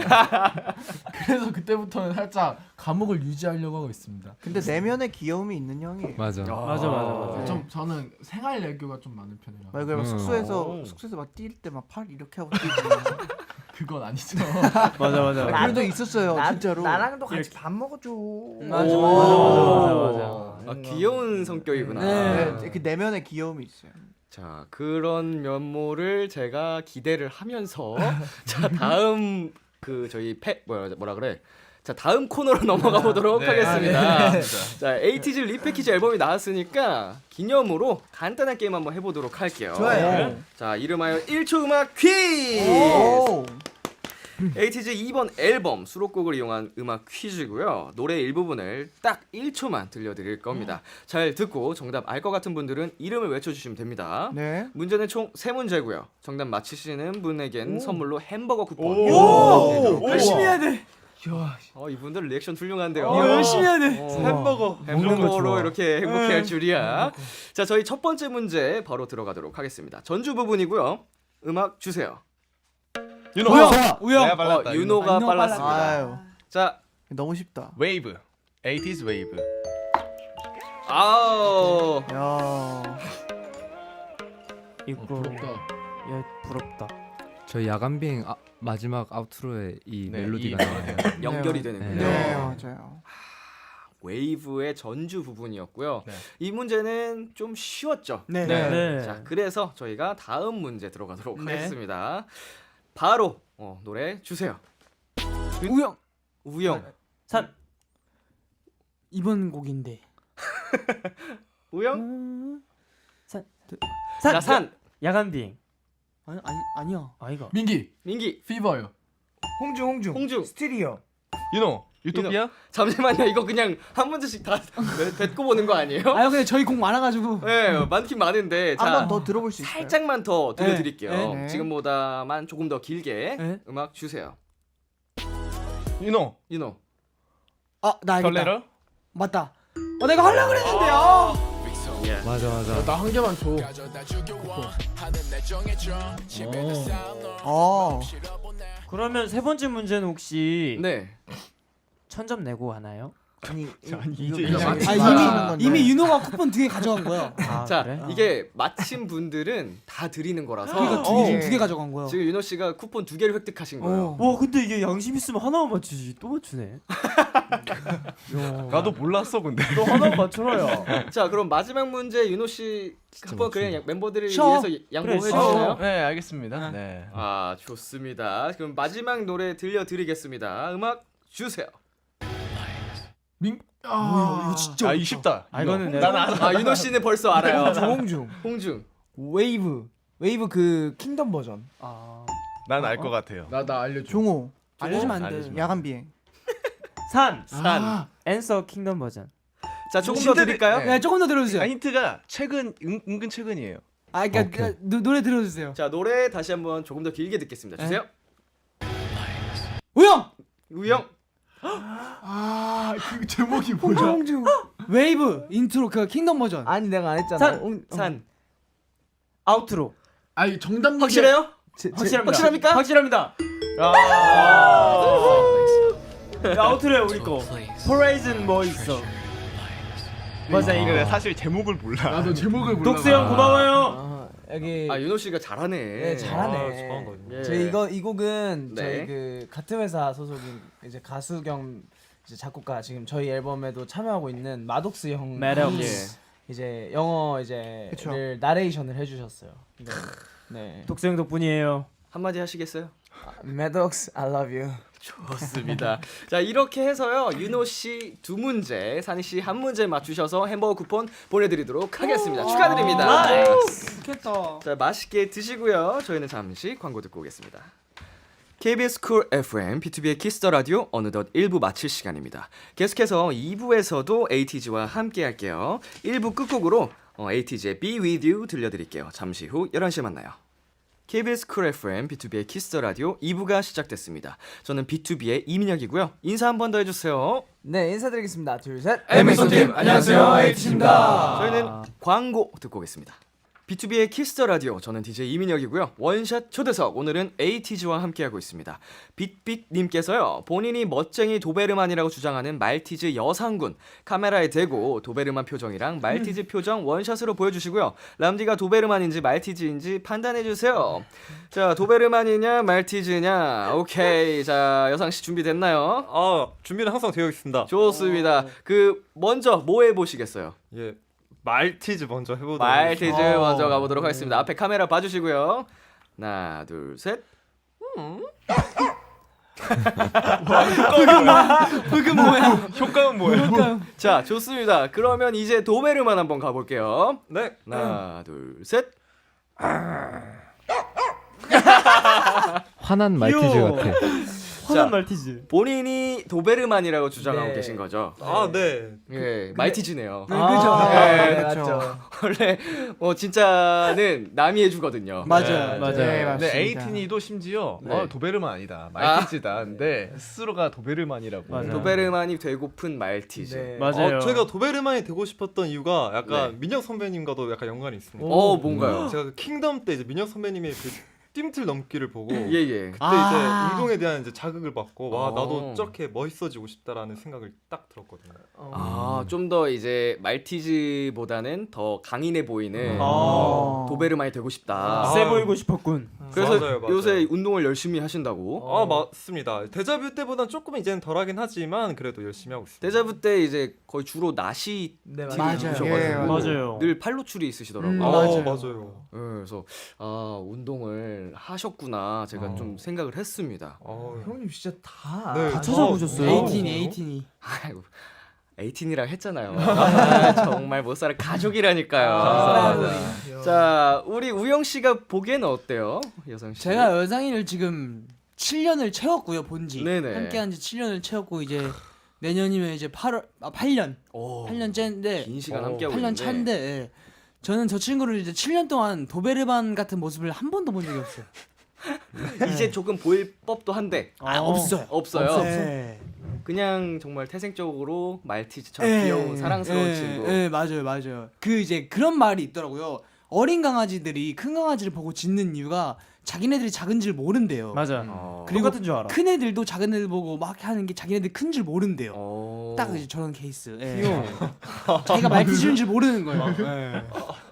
그래서 그때부터는 살짝 감옥을 유지하려고 하고 있습니다. 근데 내면에 귀여움이 있는 형이에요. 맞아. 맞아. 저는 생활 애교가 좀 많은 편이라. 막 그러면 오. 숙소에서 막 뛸 때 막 팔 이렇게 하고 뛰고. 그건 아니죠. 맞아. 그런 적 있었어요. 진짜로. 나랑도 같이 밥 먹어줘. 맞아. 귀여운 성격이구나. 네, 그 내면에 귀여움이 있어요. 자, 그런 면모를 제가 기대를 하면서 자, 다음 그 저희 뭐라 그래? 자, 다음 코너로 넘어가 보도록 하겠습니다. 자, 에이티즈 리패키지 앨범이 나왔으니까 기념으로 간단한 게임 한번 해보도록 할게요. 좋아요. 자, 이름하여 1초 음악 퀴즈. 오. 에이티즈 이번 앨범 수록곡을 이용한 음악 퀴즈고요. 노래 일부분을 딱 1초만 들려드릴 겁니다. 잘 듣고 정답 알 것 같은 분들은 이름을 외쳐주시면 됩니다. 네. 문제는 총 3문제고요. 정답 맞히시는 분에겐 선물로 햄버거 쿠폰. 열심히 해야 돼. 이분들 리액션 훌륭한데요. 열심히 해야 돼. 햄버거. 먹는 거 햄버거로 좋아. 이렇게 행복해할 줄이야. 자, 저희 첫 번째 문제 바로 들어가도록 하겠습니다. 전주 부분이고요. 음악 주세요. 윤호. 우영. 내가 빨랐다. 윤호가 윤호 빨랐습니다. 아유. 자, 너무 쉽다. 웨이브. 80s 웨이브. 아우. 야. 이거 부럽다. 부럽다. 저희 야간 비행 마지막 아우트로에 이 네, 멜로디가 이- 나와요. 연결이 네. 되는군요. 네 맞아요. 웨이브의 전주 부분이었고요. 네. 이 문제는 좀 쉬웠죠. 네. 네. 자, 그래서 저희가 다음 문제 들어가도록 네. 하겠습니다. 바로 노래 주세요. 우영. 우영. 산. 이번 곡인데. 우영? 산. 자, 산. 야간 비행. 아니야. 아이가. 민기 민기. 피버요. 홍중. 홍중. 스티리오. 윤호. 유토피아? 잠시만요. 이거 그냥 한 문제씩 다 뱉고 보는 거 아니에요? 아유 근데 저희 곡 많아가지고. 네, 많긴 많은데 한 자, 번 더 들어볼 수 있어요. 살짝만 더 들려드릴게요. 네. 지금보다만 조금 더 길게 네. 음악 주세요. 윤호. 윤호. 나 알겠다. 설레러? 맞다. 내가 하려고 그랬는데요. 맞아. 나 한 개만 줘. 그러면 세 번째 문제는 혹시 네. 1000점 내고 하나요? 아니 이제 이거 이제 이미 윤호가 쿠폰 2개 가져간 거야. 자, 그래? 이게 맞힌 분들은 다 드리는 거라서 그러니까 두 개 가져간 거야. 지금 윤호 씨가 쿠폰 2개를 획득하신 거예요. 와 근데 이게 양심 있으면 하나만 맞추지 또 맞추네. 나도 몰랐어 근데. 너 하나 맞춰라야. 자, 그럼 마지막 문제 윤호 씨 한번 그냥 멤버들을 쉬어. 위해서 양보해 그래, 주시나요? 네 알겠습니다. 네. 아, 좋습니다. 그럼 마지막 노래 들려드리겠습니다. 음악 주세요. 뭐야 이거 진짜. 아, 이 쉽다. 아 이거는 난 알아. 아 윤호 씨는 벌써 알아요. 홍중 홍중. 웨이브 그 킹덤 버전. 난 알 것 같아요. 나 알려줘. 종호 알려주면 안 돼. 알려주면 야간 비행. 산 아, 앤서 킹덤 버전. 자 조금 더 드릴까요? 네. 네, 조금 더 들어주세요. 아, 힌트가 최근 은근 최근이에요. 아, 그러니까 노래 들어주세요. 자 노래 다시 한번 조금 더 길게 듣겠습니다. 주세요. 우영 우영. 그 제목이 뭐야? 홍중 웨이브 인트로 그 킹덤 버전. 아니 내가 안 했잖아. 산! 산. 아우트로. 아니 정답 얘기- 확실해요? 확실합니다. 확실합니까? 확실합니다. 아우트로야 우리 거. 포레이즌 뭐 있어? 맞아 근데 이거. 사실 제목을 몰라. 나도 제목을 몰라. 독수 형 고마워요. 여기 아 윤호 씨가 잘하네. 네, 잘하네. 아, 좋아한 거죠. 예. 저희 이 곡은 네. 저희 그 같은 회사 소속인 이제 가수 겸 이제 작곡가 지금 저희 앨범에도 참여하고 있는 마독스 형 마독스. 이제 영어 이제를 나레이션을 해주셨어요. 네. 네. 독수 형 덕분이에요. 한마디 하시겠어요? 마독스 I love you. 좋습니다. 자 이렇게 해서요 윤호 씨 2문제, 산이 씨 1문제 맞추셔서 햄버거 쿠폰 보내드리도록 하겠습니다. 축하드립니다. 좋겠다. 자 맛있게 드시고요. 저희는 잠시 광고 듣고 오겠습니다. KBS 쿨 FM B2B의 키스터 라디오 어느덧 1부 마칠 시간입니다. 계속해서 2부에서도 에이티즈와 함께 할게요. 1부 끝곡으로 에이티즈의 Be With You 들려드릴게요. 잠시 후 11시에 만나요. KBS 쿨 FM B2B의 키스터 라디오 2부가 시작됐습니다. 저는 B2B의 이민혁이고요. 인사 한 번 더 해주세요. 네 인사드리겠습니다. 둘 셋. 에미손팀 안녕하세요 에이티즈입니다. 저희는 광고 듣고 오겠습니다. B2B의 키스터 라디오 저는 DJ 이민혁이고요. 원샷 초대석 오늘은 에이티즈와 함께하고 있습니다. 빛빛님께서요 본인이 멋쟁이 도베르만이라고 주장하는 말티즈 여상군 카메라에 대고 도베르만 표정이랑 말티즈 표정 원샷으로 보여주시고요. 람디가 도베르만인지 말티즈인지 판단해주세요. 자 도베르만이냐 말티즈냐. 오케이 자 여상씨 준비됐나요? 준비는 항상 되어 있습니다. 좋습니다. 그 먼저 뭐 해보시겠어요? 예, 말티즈 먼저 해보도록. 말티즈 먼저 가보도록 하겠습니다. 앞에 카메라 봐주시고요. 하나, 둘, 셋. 그게 뭐야? 효과는 뭐예요? 자, 좋습니다. 그러면 이제 도베르만 한번 가볼게요. 네. 하나, 둘, 셋. 화난 말티즈 귀여워. 같아. 화난 자. 말티즈. 본인이 도베르만이라고 주장하고 네. 계신 거죠? 네. 예, 말티즈네요. 네, 그죠. 네, 맞죠. 원래 진짜는 남이 해주거든요. 맞아요. 맞아요. 네, 근데 맞습니다. 에이틴이도 심지어 네. 도베르만 아니다. 말티즈다. 근데 스스로가 도베르만이라고. 맞아요. 도베르만이 되고픈 말티즈. 네. 맞아요. 저희가 도베르만이 되고 싶었던 이유가 약간 네. 민혁 선배님과도 약간 연관이 있습니다. 뭔가요? 제가 그 킹덤 때 이제 민혁 선배님의 그 뜀틀 넘기를 보고 예, 예. 그때 이제 운동에 대한 이제 자극을 받고 와 어. 나도 저렇게 멋있어지고 싶다라는 생각을 딱 들었거든요. 좀 더 이제 말티즈보다는 더 강인해 보이는 도베르만이 되고 싶다. 세 보이고 싶었군. 그래서 맞아요. 요새 운동을 열심히 하신다고. 맞습니다. 데자뷰 때보단 조금 이제는 덜하긴 하지만 그래도 열심히 하고 있습니다. 데자부 때 이제 거의 주로 나시 네 맞아요. 입으셔가지고 예, 맞아요. 늘 팔로출이 있으시더라고요. 맞아요. 맞아요. 네, 그래서 운동을 하셨구나 제가 좀 생각을 했습니다. 형님 진짜 다 네. 다 찾아보셨어요. 에이틴이. 아이고 에이틴이랑 했잖아요. 정말 못 살아 가족이라니까요. 감사합니다. 자 우리 우영 씨가 보기에는 어때요, 여성 씨? 제가 여상이를 지금 7년을 채웠고요. 본지 네네. 함께한 지 7년을 채웠고 이제 내년이면 이제 8년 오, 8년째인데 긴 시간 함께하고 8년 있는데. 차인데 예. 저는 저 친구를 이제 7년 동안 도베르만 같은 모습을 한 번도 본 적이 없어요. 이제 조금 보일 법도 한데 없어요. 없어요. 네. 그냥 정말 태생적으로 말티즈처럼 귀여운 사랑스러운 친구. 네, 맞아요. 그 이제 그런 말이 있더라고요. 어린 강아지들이 큰 강아지를 보고 짖는 이유가 자기네들이 작은 줄 모른대요. 맞아. 그리고 똑같은 줄 알아. 큰 애들도 작은 애들 보고 막 하는 게 자기네들 큰 줄 모른대요. 어. 딱 이제 저런 케이스. 예. 자기가 말티즈인 줄 모르는 거예요.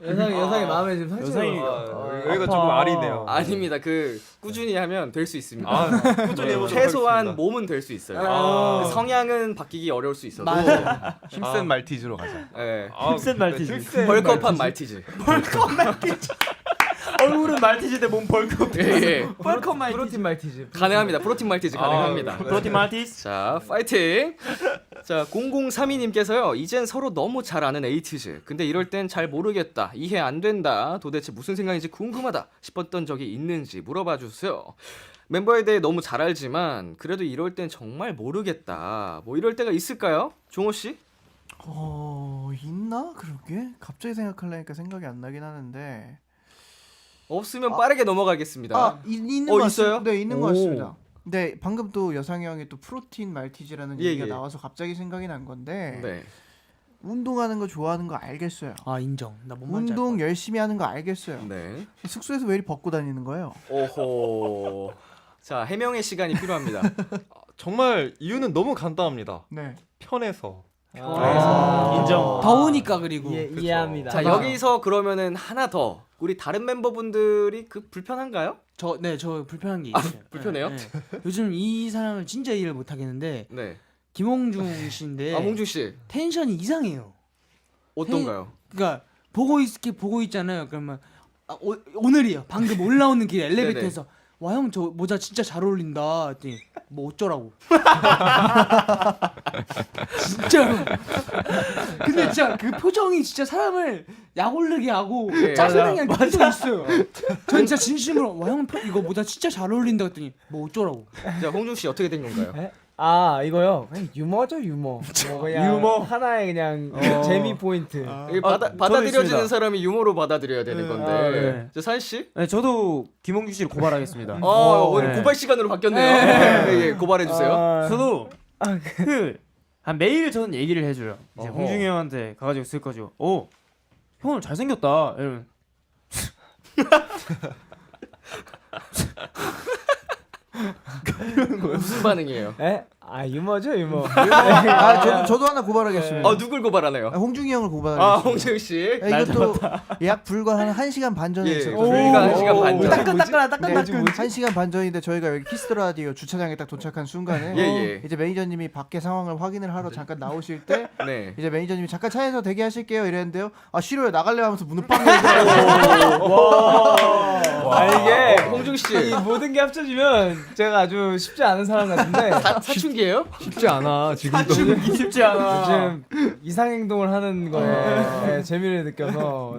여상이 마음에 지금 상처가 여상이- 여기가 조금 아리네요. 아닙니다. 그 꾸준히 하면 될 수 있습니다. 꾸준히 해보도록 최소한 하겠습니다. 몸은 될 수 있어요. 아. 그 성향은 바뀌기 어려울 수 있어도. 맞아요. 힘센 말티즈로 가자. 예. 힙센 말티즈. 벌크업한 말티즈. 얼굴은 말티즈 대 몸 벌크업. 예. 뻘컵 말티즈. 프로틴 말티즈. 가능합니다. 프로틴 말티즈 가능합니다. 프로틴 말티즈. 자, 파이팅. 자 0032님께서요. 이젠 서로 너무 잘 아는 에이티즈. 근데 이럴 땐 잘 모르겠다. 이해 안 된다. 도대체 무슨 생각인지 궁금하다 싶었던 적이 있는지 물어봐 주세요. 멤버에 대해 너무 잘 알지만 그래도 이럴 땐 정말 모르겠다. 뭐 이럴 때가 있을까요? 종호 씨? 있나? 그러게? 갑자기 생각하려니까 생각이 안 나긴 하는데. 없으면 빠르게 넘어가겠습니다. 있는 것 있어요? 같습니다. 네, 있는 오. 것 같습니다. 네, 방금 또 여상이 형이 또 프로틴 말티즈라는 예, 얘기가 예. 나와서 갑자기 생각이 난 건데 네. 운동하는 거 좋아하는 거 알겠어요. 아 인정. 나 뭔 말인지 운동 열심히 하는 거 알겠어요. 네. 숙소에서 왜 이리 벗고 다니는 거예요? 오호. 자 해명의 시간이 필요합니다. 정말 이유는 너무 간단합니다. 네. 편해서. 인정. 더우니까 그리고 이해합니다. 자 여기서 그러면은 하나 더 우리 다른 member분들이 그 불편한가요? 저 불편한 게 있어요. 불편해요? 네. 요즘 이 사람을 진짜 이해를 못 하겠는데 네. 김홍중 씨인데 아 홍중 씨 텐션이 이상해요. 어떤가요? 그러니까 보고 있잖아요. 그러면 오늘이요. 방금 올라오는 길에 엘리베이터에서 와 형 저 모자 진짜 잘 어울린다. 했더니 뭐 어쩌라고. 진짜로. 근데 진짜 그 표정이 진짜 사람을 약 올리게 하고 예, 짜증나게 하는 표정이 있어요. 전 진짜 진심으로 와 형 이거 모자 진짜 잘 어울린다 했더니 뭐 어쩌라고. 자 홍중 씨 어떻게 된 건가요? 이거요. 그냥 유머죠 유머. 뭐 그냥 유머. 하나의 그냥 재미 포인트. 이게 저도 받아들여지는 있습니다. 사람이 유머로 받아들여야 되는 건데. 네. 자 사인 씨? 네, 저도 김홍규 씨를 고발하겠습니다. 오늘 네. 고발 시간으로 바뀌었네요. 예, 고발해 주세요. 저도 한 매일 저는 얘기를 해줘요. 이제 어허. 홍중이 형한테 가가지고 쓸 거죠. 오, 형 오늘 잘생겼다. 이러면 무슨 반응이에요? 에? 유머죠 유머. 저도 하나 고발하겠습니다. 누굴 고발하나요? 홍중이 형을 고발하겠습니다. 홍중 씨. 이것도 약 불과 한 1시간 반 전에 예, 있었죠. 불과 1시간 반 전. 따끈따끈 1시간 반 전인데 저희가 여기 키스 더 라디오 주차장에 딱 도착한 순간에 예. 이제 매니저님이 밖에 상황을 확인을 하러 잠깐 나오실 때 네. 이제 매니저님이 잠깐 차에서 대기하실게요 이랬는데요. 아 싫어요 나갈래 하면서 문을 빵 열고 이게 홍중 씨. 이 모든 게 합쳐지면 제가 아주 쉽지 않은 사람 같은데 사춘기예요? 쉽지 않아 지금도. 쉽지 않아. 요즘 이상 행동을 하는 거에 재미를 느껴서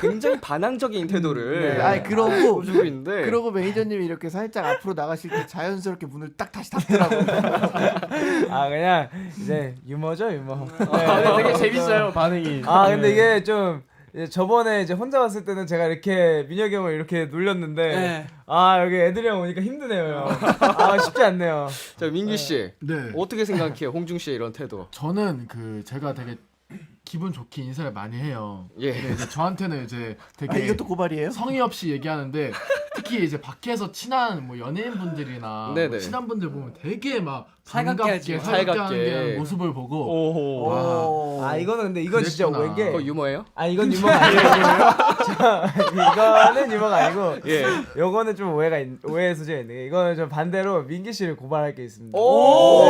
굉장히 반항적인 태도를 아니 그러고 보여주고 있는데. 그러고 매니저님이 이렇게 살짝 앞으로 나가실 때 자연스럽게 문을 딱 다시 닫더라고요. 그냥 이제 유머죠 유머. 근데 되게 재밌어요 반응이. 근데 이게 좀 저번에 이제 혼자 왔을 때는 제가 이렇게 민혁이 형을 이렇게 놀렸는데 네. 여기 애들이 형 오니까 힘드네요. 쉽지 않네요. 자 민규 씨 네. 어떻게 생각해요? 홍중 씨의 이런 태도. 저는 제가 되게 기분 좋게 인사를 많이 해요. 예. 근데 이제 저한테는 이제 되게 이것도 고발이에요? 성의 없이 얘기하는데 특히 이제 밖에서 친한 뭐 연예인분들이나 네네. 뭐 친한 분들 보면 되게 막 살갑게 반갑게 하지. 살갑게 살갑게. 하는 모습을 보고 오호. 와, 이거는 근데 이건 진짜 그랬구나. 오해인 게 그거 유머예요? 이건 유머가 아니에요. 이거는 유머가 아니고 예. 요거는 좀 오해의 소지가 있는 게 이거는 좀 반대로 민기 씨를 고발할 게 있습니다. 오.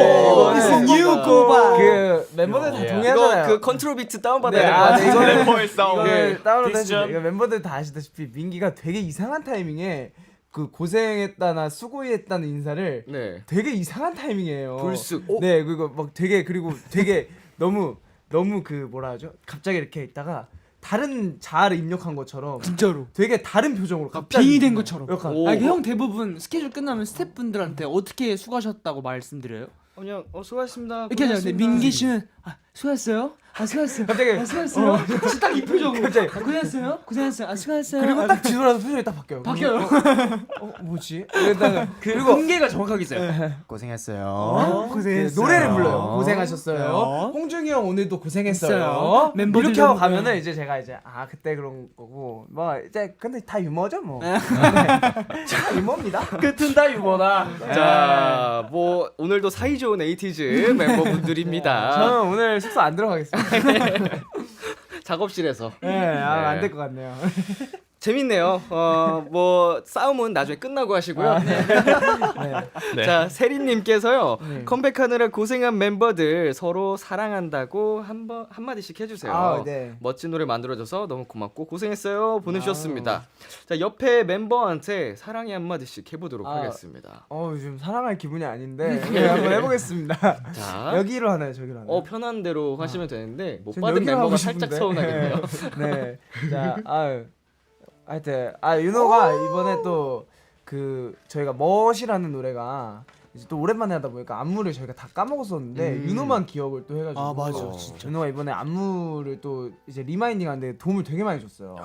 이거는 뉴 고발. 그 멤버들 다 이거 동의하잖아요. 그 컨트롤 비트 다운 받아야 네, 될것 같아요. 이거는 멤버의 싸움. 이거를 다운로드 딕션. 해주세요. 이거 멤버들 다 아시다시피 민기가 되게 이상한 타이밍에 그 고생했다나 수고했다는 인사를 네. 되게 이상한 타이밍이에요. 불쑥. 네, 그리고 막 되게 너무 그 뭐라 하죠? 갑자기 이렇게 있다가 다른 자아를 입력한 것처럼 진짜로. 되게 다른 표정으로 갑자기 빙이 된 것처럼. 약간 오. 형 대부분 스케줄 끝나면 스태프분들한테 어떻게 수고하셨다고 말씀드려요? 그냥 수고하셨습니다. 이렇게 하잖아요. 근데 민기 씨는 수고했어요. 수고했어요. 갑자기 수고했어요. 딱 이 표정으로. 갑자기. 고생했어요. 고생했어요. 수고했어요. 그리고 딱 뒤돌아서 표정이 딱 바뀌어요. 바뀌어요. 뭐지? 이러다가 그리고 공개가 정확하게 있어요. 고생했어요. 고생했어요. 노래를 불러요. 고생하셨어요. 홍중이 형 오늘도 고생했어요. 했어요. 멤버들 이렇게 하고 좀- 가면은 이제 제가 이제 그때 그런 거고 뭐 이제 근데 다 유머죠 뭐. 다 유머입니다. 끝은 다 유머다. 자, 뭐 오늘도 사이 좋은 에이티즈 멤버분들입니다. 저는 오늘 숙소 안 들어가겠습니다. 작업실에서. 네, 안 될 것 같네요. 재밌네요. 뭐 싸움은 나중에 끝나고 하시고요. 네. 자, 세린님께서요. 네. 컴백하느라 고생한 멤버들 서로 사랑한다고 한 마디씩 해주세요. 아, 네. 멋진 노래 만들어줘서 너무 고맙고 고생했어요. 보내주셨습니다. 자, 옆에 멤버한테 사랑의 한 마디씩 해보도록 하겠습니다. 요즘 사랑할 기분이 아닌데 네, 한번 해보겠습니다. 자, 여기로 하나요, 저기로 하나요? 편한 대로 하시면 되는데 못 전 받은 여기로 멤버가 하고 살짝 싶은데. 서운하겠네요. 네. 자, 하여튼 윤호가 이번에 또 그 저희가 멋이라는 노래가 이제 또 오랜만에 하다 보니까 안무를 저희가 다 까먹었었는데 윤호만 기억을 또 해가지고 아, 맞아, 진짜. 윤호가 이번에 안무를 또 이제 리마인딩하는데 도움을 되게 많이 줬어요.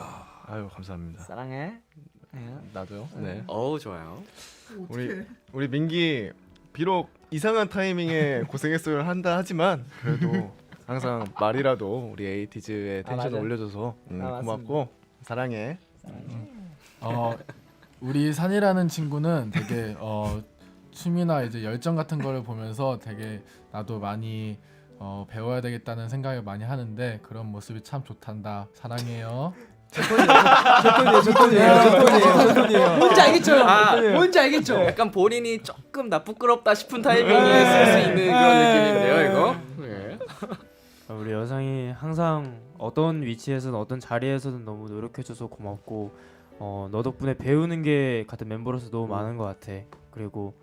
아유 감사합니다. 사랑해. 나도요. 네. 좋아요. 우리 민기 비록 이상한 타이밍에 고생했어요 한다 하지만 그래도 항상 말이라도 우리 에이티즈의 텐션을 맞아요. 올려줘서 맞습니다. 고맙고 사랑해. 우리 산이라는 친구는 되게 춤이나 이제 열정 같은 거를 보면서 되게 나도 많이 배워야 되겠다는 생각을 많이 하는데 그런 모습이 참 좋단다. 사랑해요. 제 톤이에요. 뭔지 알겠죠? 뭔지 알겠죠? 약간 본인이 조금 나 부끄럽다 싶은 타이밍에 쓸 수 있는 그런 느낌인데요, 이거. 네. 우리 여상이 항상 어떤 위치에서든 어떤 자리에서든 너무 노력해줘서 고맙고 너 덕분에 배우는 게 같은 멤버로서 너무 많은 것 같아. 그리고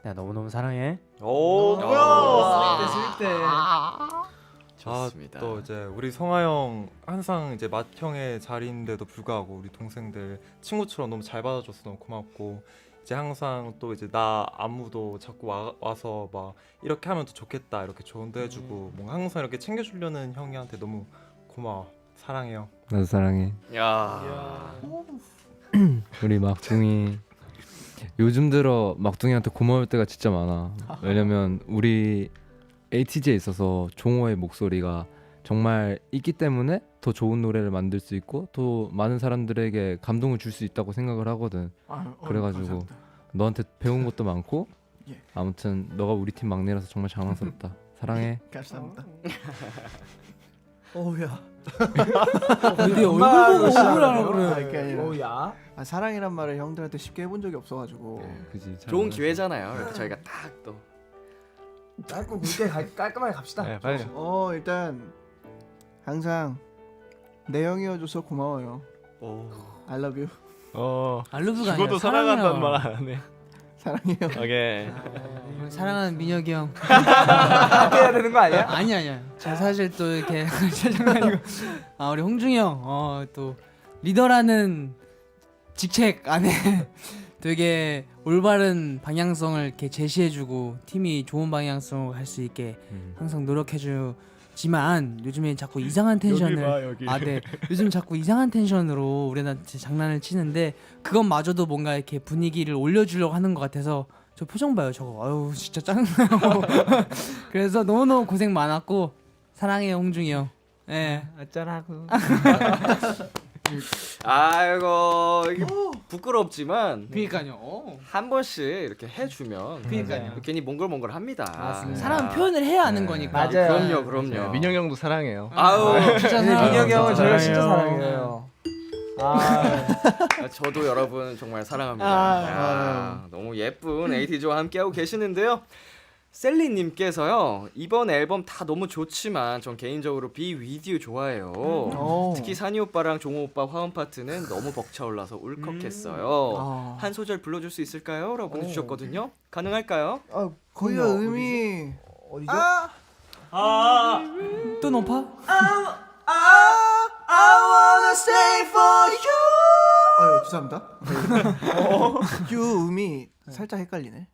내가 너무너무 사랑해. 좋습니다. 또 이제 우리 성아 형 항상 이제 맏 형의 자리인데도 불구하고 우리 동생들 친구처럼 너무 잘 받아줘서 너무 고맙고 이제 항상 또 이제 나 안무도 자꾸 와서 막 이렇게 하면 더 좋겠다 이렇게 조언도 해주고 뭔가 항상 이렇게 챙겨주려는 형이한테 너무 고마워. 사랑해요. 나도 사랑해. 야. 우리 막둥이 요즘 들어 막둥이한테 고마울 때가 진짜 많아. 왜냐면 우리 ATG에 있어서 종호의 목소리가 정말 있기 때문에 더 좋은 노래를 만들 수 있고 또 많은 사람들에게 감동을 줄 수 있다고 생각을 하거든. 그래가지고 감사합니다. 너한테 배운 것도 많고 예. 아무튼 너가 우리 팀 막내라서 정말 자랑스럽다. 사랑해. 감사합니다. 근데 얼굴 보고 억울하라 그래. 그게 아니라 오야. 사랑이란 말을 형들한테 쉽게 해본 적이 없어가지고 그지. 잘 좋은 알았어. 기회잖아요. 이렇게 저희가 딱 또. 짧고 굵게 깔끔하게 갑시다. 네, 빨리. 일단 항상 내 형이어줘서 고마워요. I love you. 알루브가 죽어도 아니라 사랑한다는 사랑해요. 말 안 해. 사랑해요. 오케이. 사랑하는 민혁이 형. 이렇게 해야 되는 거 아니야? 아니야. 저 사실 또 이렇게 장난이고. 우리 홍중이 형, 또 리더라는 직책 안에 되게 올바른 방향성을 이렇게 제시해주고 팀이 좋은 방향성으로 갈 수 있게 항상 노력해주지만 요즘에 자꾸 이상한 텐션을 네. 요즘 자꾸 이상한 텐션으로 우리한테 장난을 치는데 그것마저도 뭔가 이렇게 분위기를 올려주려고 하는 것 같아서 저 표정 봐요 저거. 아유 진짜 짜증나요. 그래서 너무너무 고생 많았고 사랑해요 홍중이 형. 예. 어쩌라고. 아이고 이게 부끄럽지만 그러니까요. 한 번씩 이렇게 해주면 그러니까요. 괜히 몽글몽글합니다. 맞습니다. 사람은 표현을 해야 하는 거니까. 맞아요. 그럼요. 민영 형도 사랑해요. 아우 진짜 네, 민혁이 형은 저를 진짜 사랑해요. 사랑해요. 저도 여러분 정말 사랑합니다. 야, 너무 예쁜 에이티즈와 함께하고 계시는데요. 셀리님께서요 이번 앨범 다 너무 좋지만 전 개인적으로 비 위디오 좋아해요. 특히 산이 오빠랑 종호 오빠 화음 파트는 너무 벅차올라서 울컥했어요. 한 소절 불러줄 수 있을까요? 라고 보내주셨거든요. 가능할까요? 거의 음이 어디죠? 또 높아? I wanna stay for you. 죄송합니다. you 음이 살짝 헷갈리네.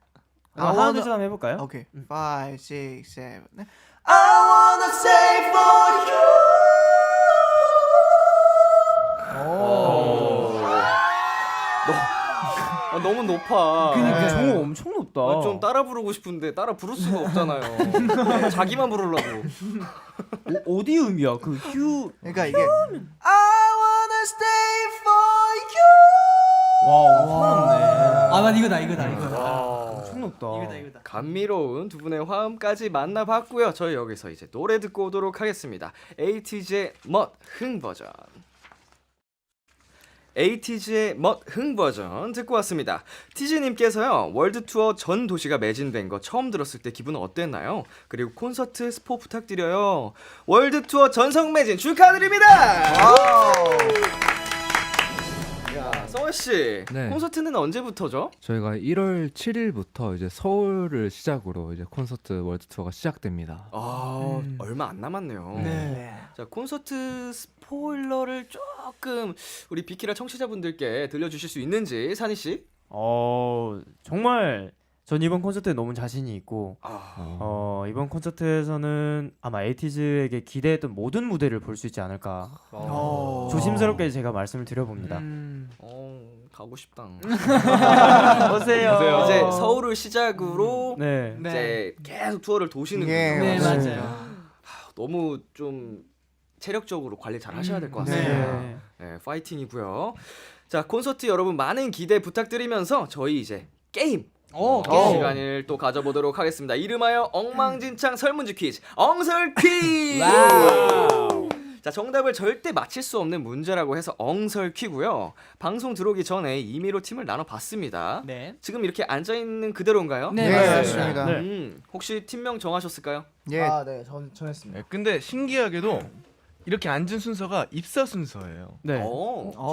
하나 둘 셋 한번 해볼까요? 오케이. 5, 6, 7. I wanna stay for 너무 높아. 그러니까. 종호 엄청 높다. 좀 따라 부르고 싶은데 따라 부를 수가 없잖아요. 자기만 부르려고. 어디 음이야? 그 휴. 그러니까 이게 I wanna stay for you. 와, 난 이거다. 엄청 높다. 이거다. 감미로운 두 분의 화음까지 만나봤고요. 저희 여기서 이제 노래 듣고 오도록 하겠습니다. 에이티즈의 멋 흥 버전. 에이티즈의 멋흥 버전 듣고 왔습니다. 티즈님께서요, 월드 투어 전 도시가 매진된 거 처음 들었을 때 기분은 어땠나요? 그리고 콘서트 스포 부탁드려요. 월드 투어 전성 매진 축하드립니다. 야, 성원 씨, 네. 콘서트는 언제부터죠? 저희가 1월 7일부터 이제 서울을 시작으로 이제 콘서트 월드 투어가 시작됩니다. 아, 얼마 안 남았네요. 자, 콘서트 스포일러를 조금 우리 비키라 청취자분들께 들려주실 수 있는지 산희 씨? 정말 전 이번 콘서트에 너무 자신이 있고 이번 콘서트에서는 아마 에이티즈에게 기대했던 모든 무대를 볼 수 있지 않을까. 조심스럽게 제가 말씀을 드려봅니다. 가고 싶다. 오세요. 이제 서울을 시작으로 네. 이제 계속 투어를 도시는군요. 네, 맞아요. 너무 좀 체력적으로 관리 잘 하셔야 될 것 같습니다. 네, 파이팅이고요. 자, 콘서트 여러분 많은 기대 부탁드리면서 저희 이제 게임 시간을 또 가져보도록 하겠습니다. 이름하여 엉망진창 설문지 퀴즈, 엉설 퀴즈. 자, 정답을 절대 맞힐 수 없는 문제라고 해서 엉설 퀴고요. 방송 들어오기 전에 임의로 팀을 나눠봤습니다. 네. 지금 이렇게 앉아 있는 그대로인가요? 네, 맞습니다. 혹시 팀명 정하셨을까요? 예. 아, 네, 전했습니다. 네, 근데 신기하게도 이렇게 앉은 순서가 입사 순서예요. 네.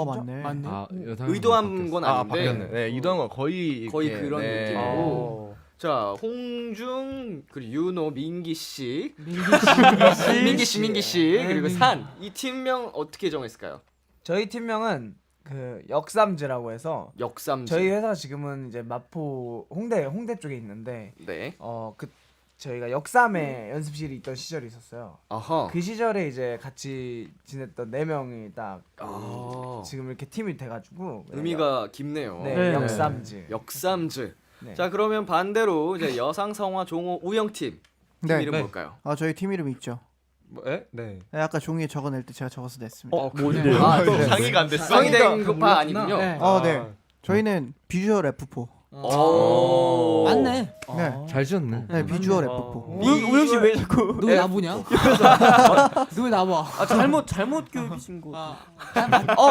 맞네. 맞네. 아, 의도한 건 아닌데 바뀌었네. 네, 이동한 거 거의 그런 네. 느낌이고. 자, 홍중 그리고 윤호, 민기 씨, 민기 씨 그리고 산, 이 팀명 어떻게 정했을까요? 저희 팀명은 그 역삼즈라고 해서 역삼. 저희 회사 지금은 이제 마포 홍대 쪽에 있는데 네. 그 저희가 역삼에 연습실이 있던 시절이 있었어요. 아하. 그 시절에 이제 같이 지냈던 4명이 딱 아. 지금 이렇게 팀이 돼가지고 의미가 깊네요. 네, 네. 역삼즈. 역삼즈. 네. 자, 그러면 반대로 이제 여상 성화 종호 우영 팀 이름 네. 뭘까요? 저희 팀 이름 있죠. 네? 네, 아까 종이에 적어낼 때 제가 적어서 냈습니다. 뭔데요? 네. 상의가 안 됐어. 상의된 것파 아니군요. 네. 네. 저희는 비주얼 F4. 맞네. 네. 잘 지었네. 네, 비주얼 F4. 우영 씨 왜 자꾸 너 왜 나보냐? 너 왜 나봐? 잘못 교육이신 거.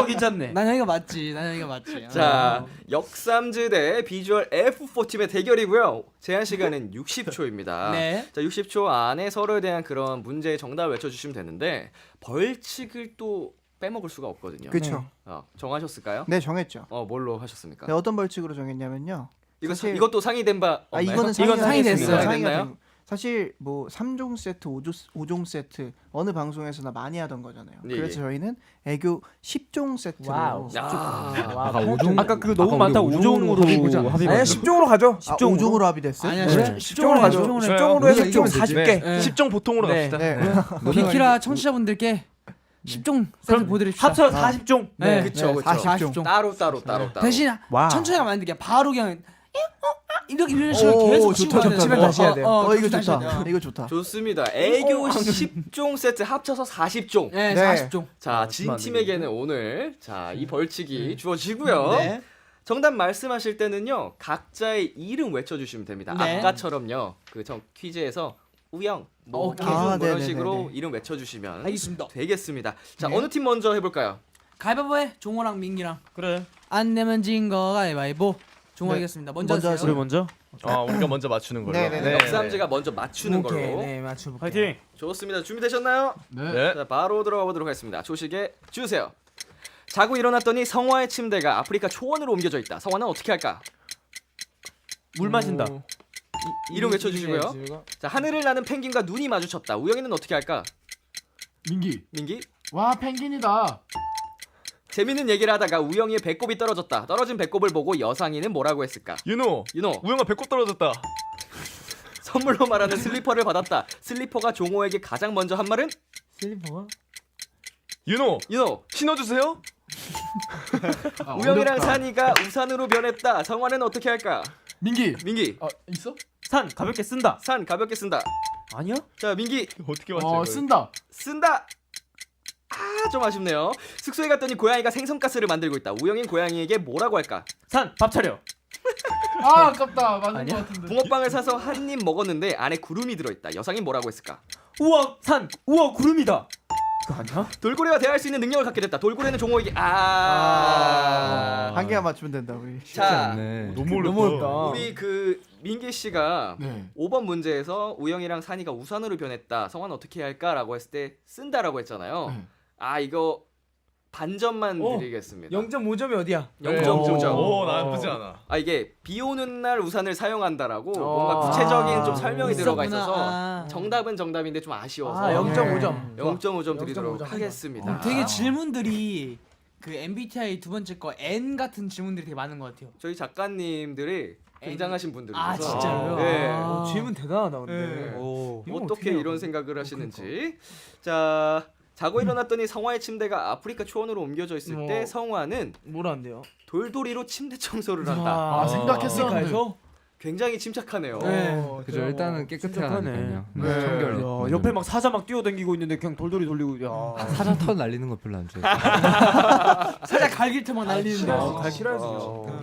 괜찮네. 난 여기가 맞지. 난 여기가 맞지. 자, 역삼즈 대 비주얼 F4 팀의 대결이고요. 제한 시간은 60초입니다. 네. 자, 60초 안에 서로에 대한 그런 문제의 정답을 외쳐주시면 되는데 벌칙을 또 빼먹을 수가 없거든요. 그렇죠. 정하셨을까요? 네, 정했죠. 뭘로 하셨습니까? 네, 어떤 벌칙으로 정했냐면요. 이것도 상의된 바 없나요? 이거는 상의됐어요. 상의됐나요? 사실 뭐 3종 세트, 5종 세트 어느 방송에서나 많이 하던 거잖아요. 예, 그래서 예. 저희는 애교 10종 세트로 와우. 아까 5종. 아까 그거 너무 많다. 5종으로 합의. 아니야, 10종으로 가죠. 10종으로 합의됐어요? 아니야, 네. 10종으로 가죠. 10종으로 해서 10종 40개. 10종 보통으로 네. 갑시다. 네. 비키라 청취자분들께 10종 세트 그럼 보여드립시다. 합쳐 40종. 네. 그쵸. 40종. 따로. 대신 와우. 천천히 가면 안 돼. 그냥 바로 그냥 이런 식으로 계속 치고 좋다. 치면 다시 해야 돼요. 이거 다시 해야 좋다. 돼요. 이거 좋다. 좋습니다. 애교 10종 세트 합쳐서 40종. 네, 네. 40종. 자, 진 팀에게는 오늘 이 벌칙이 주어지고요. 네. 정답 말씀하실 때는요, 각자의 이름 외쳐주시면 됩니다. 네. 아까처럼요, 퀴즈에서 우영, 오케이. 이런 네네네네. 식으로 이름 외쳐주시면 알겠습니다. 되겠습니다. 자, 네. 어느 팀 먼저 해볼까요? 가위바위보해. 종호랑 민기랑. 그래. 안 내면 진 거 가위바위보. 종호 하겠습니다. 먼저 먼저 하세요. 우리 먼저. 우리가 먼저 맞추는 걸로. 네네네. 역삼즈가 먼저 맞추는 걸로. 네, 맞춰볼게요. 파이팅. 좋습니다. 준비되셨나요? 네. 자, 바로 들어가 보도록 하겠습니다. 초식에 주세요. 자고 일어났더니 성화의 침대가 아프리카 초원으로 옮겨져 있다. 성화는 어떻게 할까? 물 마신다. 이름 외쳐주시고요. 자, 하늘을 나는 펭귄과 눈이 마주쳤다. 우영이는 어떻게 할까? 민기. 민기? 와 펭귄이다. 재밌는 얘기를 하다가 우영이의 배꼽이 떨어졌다. 떨어진 배꼽을 보고 여상이는 뭐라고 했을까? 윤호. 윤호. 우영아 배꼽 떨어졌다. 선물로 말하는 슬리퍼를 받았다. 슬리퍼가 종호에게 가장 먼저 한 말은? 슬리퍼가? 윤호. 윤호. 신어주세요. 우영이랑 산이가 우산으로 변했다. 성화는 어떻게 할까? 민기. 민기. 있어? 산 가볍게 쓴다. 산 가볍게 쓴다. 아니야? 자, 민기. 어떻게 맞지? 쓴다. 쓴다. 좀 아쉽네요. 숙소에 갔더니 고양이가 생선가스를 만들고 있다. 우영인 고양이에게 뭐라고 할까? 산 밥 차려. 아깝다. 맞는 아니야? 것 같은데. 붕어빵을 사서 한 입 먹었는데 안에 구름이 들어있다. 여상이 뭐라고 했을까? 우와 산. 우와 구름이다. 이거 아니야? 돌고래와 대화할 수 있는 능력을 갖게 됐다. 돌고래는 종호에게 한 개만 맞추면 된다 우리. 자, 너무 어렵다. 우리 그 민기 씨가 네. 5번 문제에서 우영이랑 산이가 우산으로 변했다. 성화는 어떻게 해야 할까라고 했을 때 쓴다라고 했잖아요. 네. 아 이거 반점만 드리겠습니다. 0.5점이 어디야? 0.5점. 오 나쁘지 않아. 아 이게 비 오는 날 우산을 사용한다라고 뭔가 구체적인 좀 설명이 들어가 있었구나. 있어서 아. 정답은 정답인데 좀 아쉬워서 0.5점. 0.5점 드리도록 0.5점. 하겠습니다. 되게 질문들이 그 MBTI 두 번째 거 N 같은 질문들이 되게 많은 것 같아요. 저희 작가님들이 굉장하신 분들이라서 아, 진짜요? 네. 아. 질문 대단하다 근데. 네. 이건 어떻게 해요? 이런 생각을 하시는지. 자 자고 일어났더니 성화의 침대가 아프리카 초원으로 옮겨져 있을 때 성화는 뭐라 한대요? 돌돌이로 침대 청소를 한다. 아, 생각했었는데. 아프리카에서? 굉장히 침착하네요. 그죠. 일단은 깨끗해야 침착하네. 하니까요. 네. 청결. 야, 옆에 막 사자 막 뛰어다니고 있는데 그냥 돌돌이 돌리고. 야. 사자 털 날리는 거 별로 안 좋아해. 살짝 갈길 틈만 날리는데.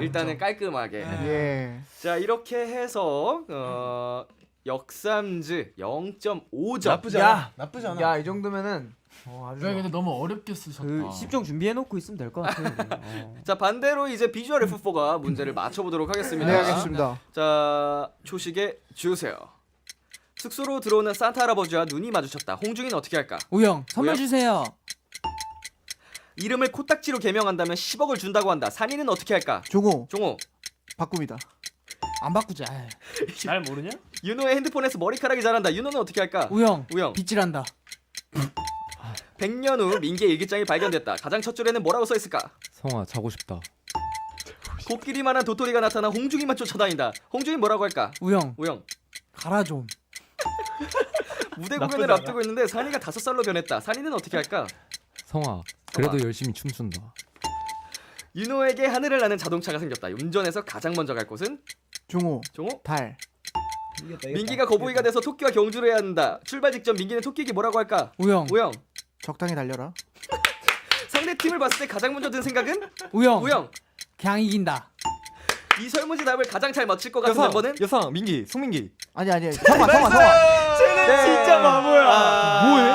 일단은 깔끔하게. 예. 자 이렇게 해서 역삼즈 0.5점. 나쁘지 않아. 야 이 정도면은 아주 네, 근데 너무 어렵게 쓰셨다. 그 10종 준비해놓고 있으면 될 것 같아요. 자 반대로 이제 비주얼 F4가 문제를 맞춰보도록 하겠습니다. 네 알겠습니다. 자 초식에 주세요. 숙소로 들어오는 산타 할아버지와 눈이 마주쳤다. 홍중이는 어떻게 할까? 우영 선물 우영? 주세요. 이름을 코딱지로 개명한다면 10억을 준다고 한다. 산이는 어떻게 할까? 종호 종호. 바꿉니다. 안 바꾸자. 잘 모르냐? 윤호의 핸드폰에서 머리카락이 자란다. 윤호는 어떻게 할까? 우영 우영. 빗질한다. 100년 후 민기의 일기장이 발견됐다. 가장 첫 줄에는 뭐라고 써 있을까? 성아 자고 싶다. 코끼리만한 도토리가 나타나 홍중이만 쫓아다닌다. 홍중이 뭐라고 할까? 우영 우영. 가라 좀. 무대 공연을 앞두고 있는데 산이가 5살로 변했다. 산이는 어떻게 할까? 성아 그래도 열심히 춤춘다. 윤호에게 하늘을 나는 자동차가 생겼다. 운전해서 가장 먼저 갈 곳은? 종호 종호? 달. 민기가 거북이가 돼서 토끼와 경주를 해야 한다. 출발 직전 민기는 토끼에게 뭐라고 할까? 우영 우영. 적당히 달려라. 상대 팀을 봤을 때 가장 먼저 든 생각은? 우영 우영. 그냥 이긴다. 이 설문지 답을 가장 잘 맞힐 것 같은 멤버는? 여상 민기 송민기. 아니 성화. 쟤는 진짜 바보야. 뭐해?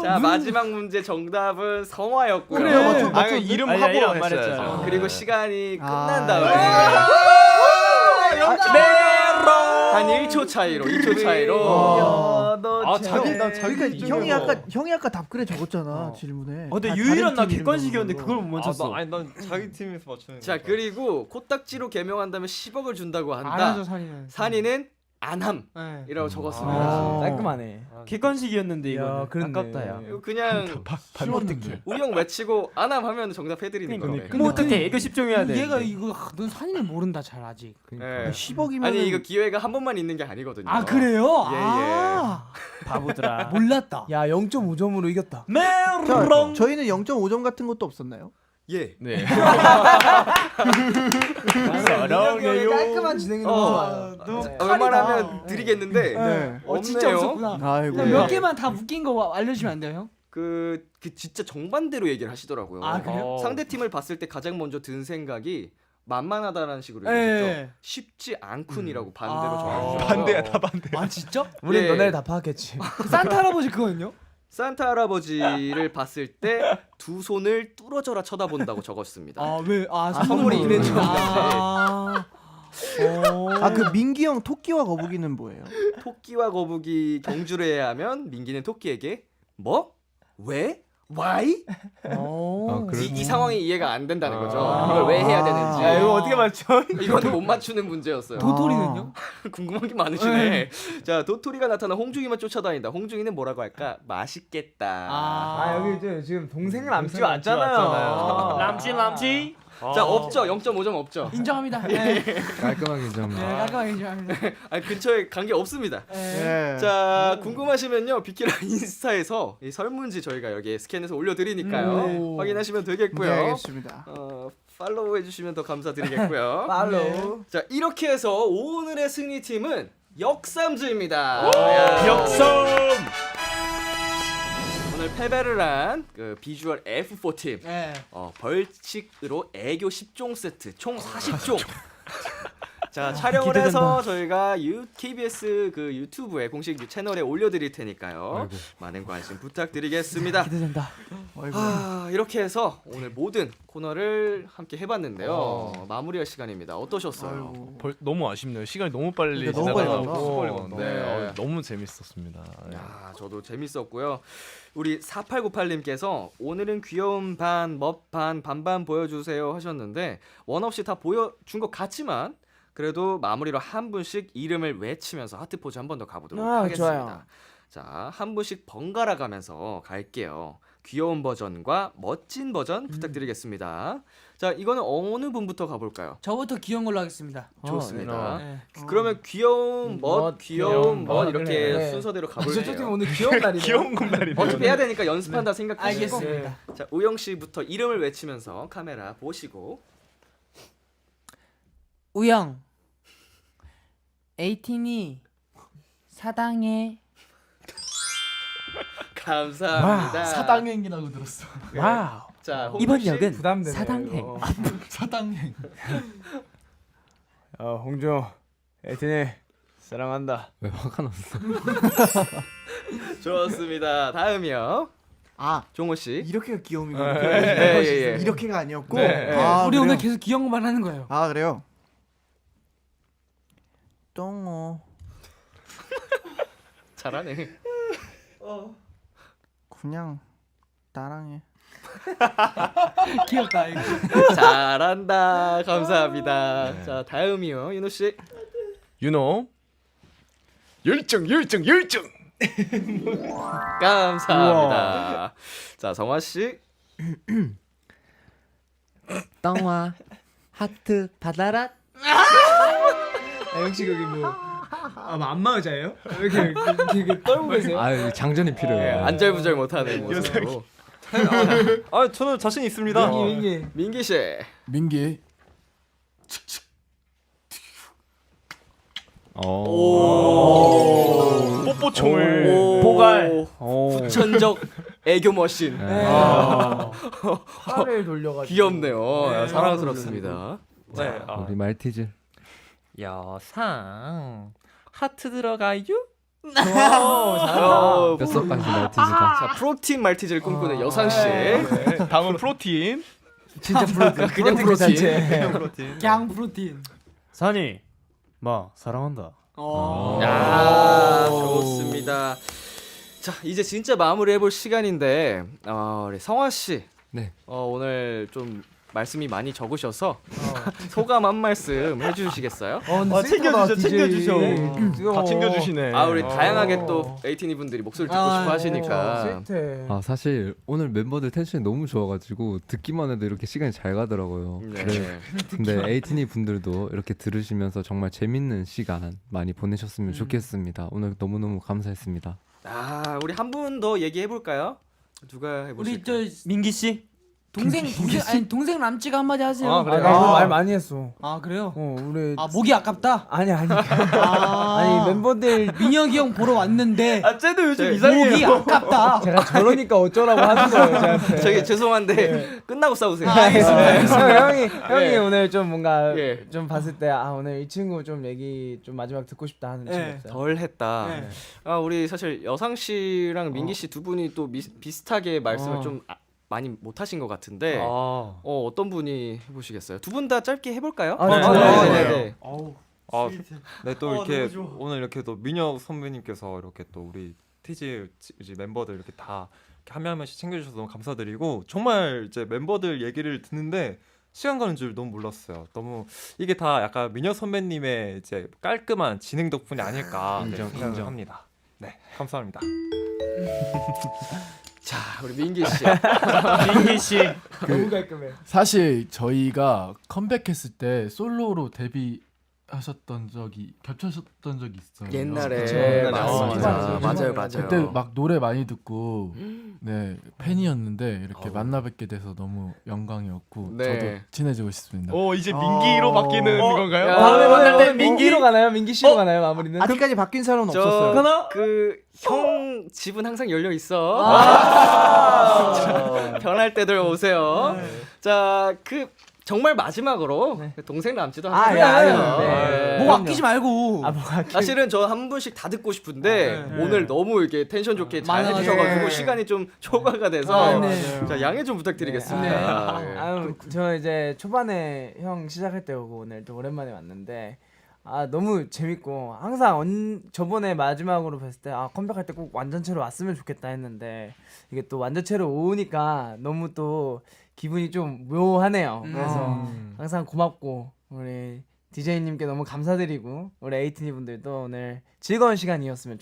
자 마지막 문제 정답은 성화였고요. 그래. 아 이름 아니, 하고 이름 안 했어야죠. 말했잖아. 그리고 시간이 아, 끝난 다음에 한 1초 차이로 2초 차이로 형이 아까 답글에 적었잖아 질문에. 근데 다 유일한 나 다른 팀 객관식이었는데 이름으로. 그걸 못 맞췄어. 난 자기 팀에서 맞추는. 자 그리고 코딱지로 개명한다면 10억을 준다고 안 한다. 하죠 산이는. 산이는 안함이라고 네. 적었습니다. 깔끔하네. 객관식이었는데 야, 이거 그렇네. 아깝다 야. 이거 그냥 쉬웠는데. 우영 외치고 안함 하면 정답 해드리는 건데. 뭐 어떻게 애교 10종 해야 돼. 얘가 이거 넌 산이는 모른다 잘 아직. 네. 10억이면 아니 이거 기회가 한 번만 있는 게 아니거든요. 아 그래요? 예, 아 바보들아. 몰랐다. 야 0.5점으로 이겼다. 저희는 0.5점 같은 것도 없었나요? 예. 네. 사랑해요. 깔끔한 진행이 너무 좋아요. 웬만하면 드리겠는데 네. 없네요. 진짜 없었구나. 아이고. 그냥 몇 개만 다 묶인 거 알려주면 안 돼요 형? 그 진짜 정반대로 얘기를 하시더라고요. 아, 그래요? 상대 팀을 봤을 때 가장 먼저 든 생각이 만만하다라는 식으로 예. 얘기했죠. 쉽지 않군이라고 반대로 적어주셨어요. 반대야 다 반대. 아 진짜? 우린 예. 너네를 다 파악했지. 그 산타 할아버지 그거는요? 산타 할아버지를 봤을 때 두 손을 뚫어져라 쳐다본다고 적었습니다. 아 왜? 아 선물이 선물이 있는 아. 그 민기 형 토끼와 거북이는 뭐예요? 토끼와 거북이 경주를 해야 하면 민기는 토끼에게 뭐? 왜? Why? 이 상황이 이해가 안 된다는 거죠. 이걸 왜 해야 되는지. 야 이거 어떻게 맞춰? 이거는 못 맞추는 문제였어요. 도토리는요? 궁금한 게 많으시네. 자 도토리가 나타나 홍중이만 쫓아다닌다. 홍중이는 뭐라고 할까? 맛있겠다. 아 여기 이제 지금 동생 남지 동생 남지 왔잖아요. 왔잖아요. 람쥐. 자 없죠. 0.5점 없죠. 인정합니다. 네. 깔끔하게 좀. 깔끔하게 인정합니다. 아니 근처에 간 게 없습니다. 예. 자 궁금하시면요 비키라 인스타에서 이 설문지 저희가 여기 스캔해서 올려드리니까요. 확인하시면 되겠고요. 네, 알겠습니다. 팔로우 해주시면 더 감사드리겠고요. 팔로우. 자 이렇게 해서 오늘의 승리팀은 역삼즈입니다. 역성. 오늘 패배를 한 그 비주얼 F4 팀 네. 벌칙으로 애교 10종 세트 총 40종 자, 촬영을 기대된다. 해서 저희가 KBS 그 유튜브에 공식 채널에 올려드릴 테니까요. 많은 관심 부탁드리겠습니다. 기대된다. 이렇게 해서 오늘 모든 코너를 함께 해봤는데요. 마무리할 시간입니다. 어떠셨어요? 너무 아쉽네요. 시간이 너무 빨리 그러니까 너무 빨리 지나가고 갔다. 네. 너무 재밌었습니다. 야, 저도 재밌었고요. 우리 4898님께서 오늘은 귀여운 반, 멋반, 반반 보여주세요 하셨는데 원 없이 다 보여준 것 같지만 그래도 마무리로 한 분씩 이름을 외치면서 하트 포즈 한 번 더 가보도록 하겠습니다. 좋아요. 자, 한 분씩 번갈아 가면서 갈게요. 귀여운 버전과 멋진 버전 부탁드리겠습니다. 자, 이거는 어느 분부터 가볼까요? 저부터 귀여운 걸로 하겠습니다. 좋습니다. 네. 그러면 귀여운 멋, 귀여운 멋 이렇게 네. 순서대로 저쪽 팀 가볼게요. 오늘 귀여운 날이네요. 귀여운 날이네요. 어차피 해야 되니까 연습한다 생각하시고. 알겠습니다. 자, 우영 씨부터 이름을 외치면서 카메라 보시고. 우영. 에이틴이 사당해. 감사합니다. 사당행이라고 들었어. 와우. 자, 홍준 이번 씨. 역은 부담되네요. 사당행. 이거. 사당행. 홍준, 에이틴이 사랑한다. 왜 화가 났어? 좋습니다. 다음이요. 아 종호 씨. 이렇게가 귀여움이구나. 예, 예. 이렇게가 아니었고. 네. 아, 우리 그래요? 오늘 계속 귀여운 것만 하는 거예요. 아 그래요. 똥어 잘하네. 그냥 따랑해. 귀엽다 이거. 잘한다. 감사합니다. 자, 다음이요. 윤호 씨. 유노 열정. 감사합니다. 자, 성화 씨. 땅화 하트 받아라. 역시 거기 안마의자예요? 이렇게 떨고 계세요? 아 장전이 필요해요. 안절부절 못하는 모습으로. 아 저는 자신 있습니다. 민기 씨. 민기 뽀뽀총을 보갈. 후천적 애교 머신. 팔을 돌려가지고. 귀엽네요. 야, 사랑스럽습니다. 네. 우리 말티즈. 여상 하트 들어가요? 뼛속까지 말티즈다. 자, 프로틴 말티즈를 꿈꾸는 여상 씨. 다음은 프로틴. 진짜 프로틴. 그냥 프로틴 프로틴. 자체. 갱 프로틴. 산이 마 사랑한다. 야, 좋습니다. 자, 이제 진짜 마무리 해볼 시간인데 우리 성화 씨. 네. 오늘 좀 말씀이 많이 적으셔서 소감 한 말씀 해주시겠어요? 근데 챙겨주셔. 다 챙겨주시네. 우리 다양하게 또 에이티니 분들이 목소리 듣고 싶어 하시니까. 스윗해. 사실 오늘 멤버들 텐션이 너무 좋아가지고 듣기만 해도 이렇게 시간이 잘 가더라고요. 네. 근데 에이티니 분들도 이렇게 들으시면서 정말 재밌는 시간 많이 보내셨으면 좋겠습니다. 오늘 너무너무 감사했습니다. 우리 한 분 더 얘기해 볼까요? 누가 해보실까요? 우리 저 민기 씨. 동생 람찌가 한마디 하세요. 아, 그래요? 나 이거 말 많이 했어. 아 그래요? 우리 목이 아깝다. 아니 아니 멤버들 민혁이 형 보러 왔는데 쟤도 요즘 목이 아깝다. 제가 저러니까 어쩌라고 하는 거예요 저한테. 저기 죄송한데 끝나고 싸우세요. 형이 오늘 좀 뭔가 예. 좀 봤을 때 오늘 이 친구 좀 얘기 좀 마지막 듣고 싶다 하는 친구 없어요? 덜 했다. 우리 사실 여상 씨랑 민기 씨 두 분이 또 비슷하게 말씀을 좀 많이 못 하신 것 같은데 어떤 분이 해보시겠어요? 두 분 다 짧게 해볼까요? 네. 네, 또 이렇게 오늘 이렇게 또 민혁 선배님께서 이렇게 또 우리 티즈 이제 멤버들 이렇게 다 이렇게 한 명씩 챙겨주셔서 너무 감사드리고 정말 이제 멤버들 얘기를 듣는데 시간 가는 줄 너무 몰랐어요. 너무 이게 다 약간 민혁 선배님의 이제 깔끔한 진행 덕분이 아닐까 생각합니다. 네, 감사합니다. 자, 우리 민기 씨. 민기 씨. 너무 깔끔해. 사실 저희가 컴백했을 때 솔로로 데뷔하셨던 적이 겹쳤던 적이 있어요. 옛날에 그쵸? 맞아요. 그때 막 노래 많이 듣고 네 팬이었는데 이렇게 만나 뵙게 돼서 너무 영광이었고 네. 저도 친해지고 싶습니다. 이제 민기로 바뀌는 건가요? 다음에 만날 때 민기로 가나요? 민기 씨로 가나요? 마무리는? 아직까지 바뀐 사람은 없었어요. 형 집은 항상 열려 있어. 변할 때들 오세요. 자, 정말 마지막으로 동생 남지도 아, 한번 예, 해야죠. 네. 목 아끼지 말고. 아, 뭐가 사실은 저 한 분씩 다 듣고 싶은데 오늘 너무 이렇게 텐션 좋게 잘 많아가지고. 해주셔가지고 네. 시간이 좀 초과가 돼서 아, 네. 자, 양해 좀 부탁드리겠습니다. 예. 아유, 저 이제 초반에 형 시작할 때 오고 오늘 또 오랜만에 왔는데 너무 재밌고 항상 저번에 마지막으로 뵀을 때 컴백할 때 꼭 완전체로 왔으면 좋겠다 했는데 이게 또 완전체로 오니까 너무 또 기분이 좀 묘하네요. 그래서 항상 고맙고 우리 DJ님께 너무 감사드리고 우리 에이티니 분들도 오늘 즐거운 시간이었으면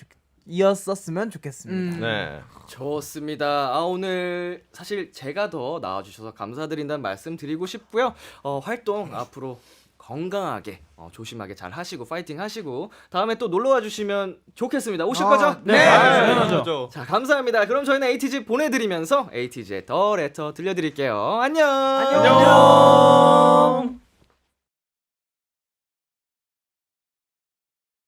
좋겠습니다. 네. 좋습니다. 오늘 사실 제가 더 나와주셔서 감사드린다는 말씀 드리고 싶고요. 활동 앞으로 건강하게 조심하게 잘 하시고 파이팅 하시고 다음에 또 놀러와 주시면 좋겠습니다. 오실 거죠? 네, 당연하죠. 자, 감사합니다. 그럼 저희는 에이티즈 보내드리면서 에이티즈의 더 레터 들려드릴게요. 안녕.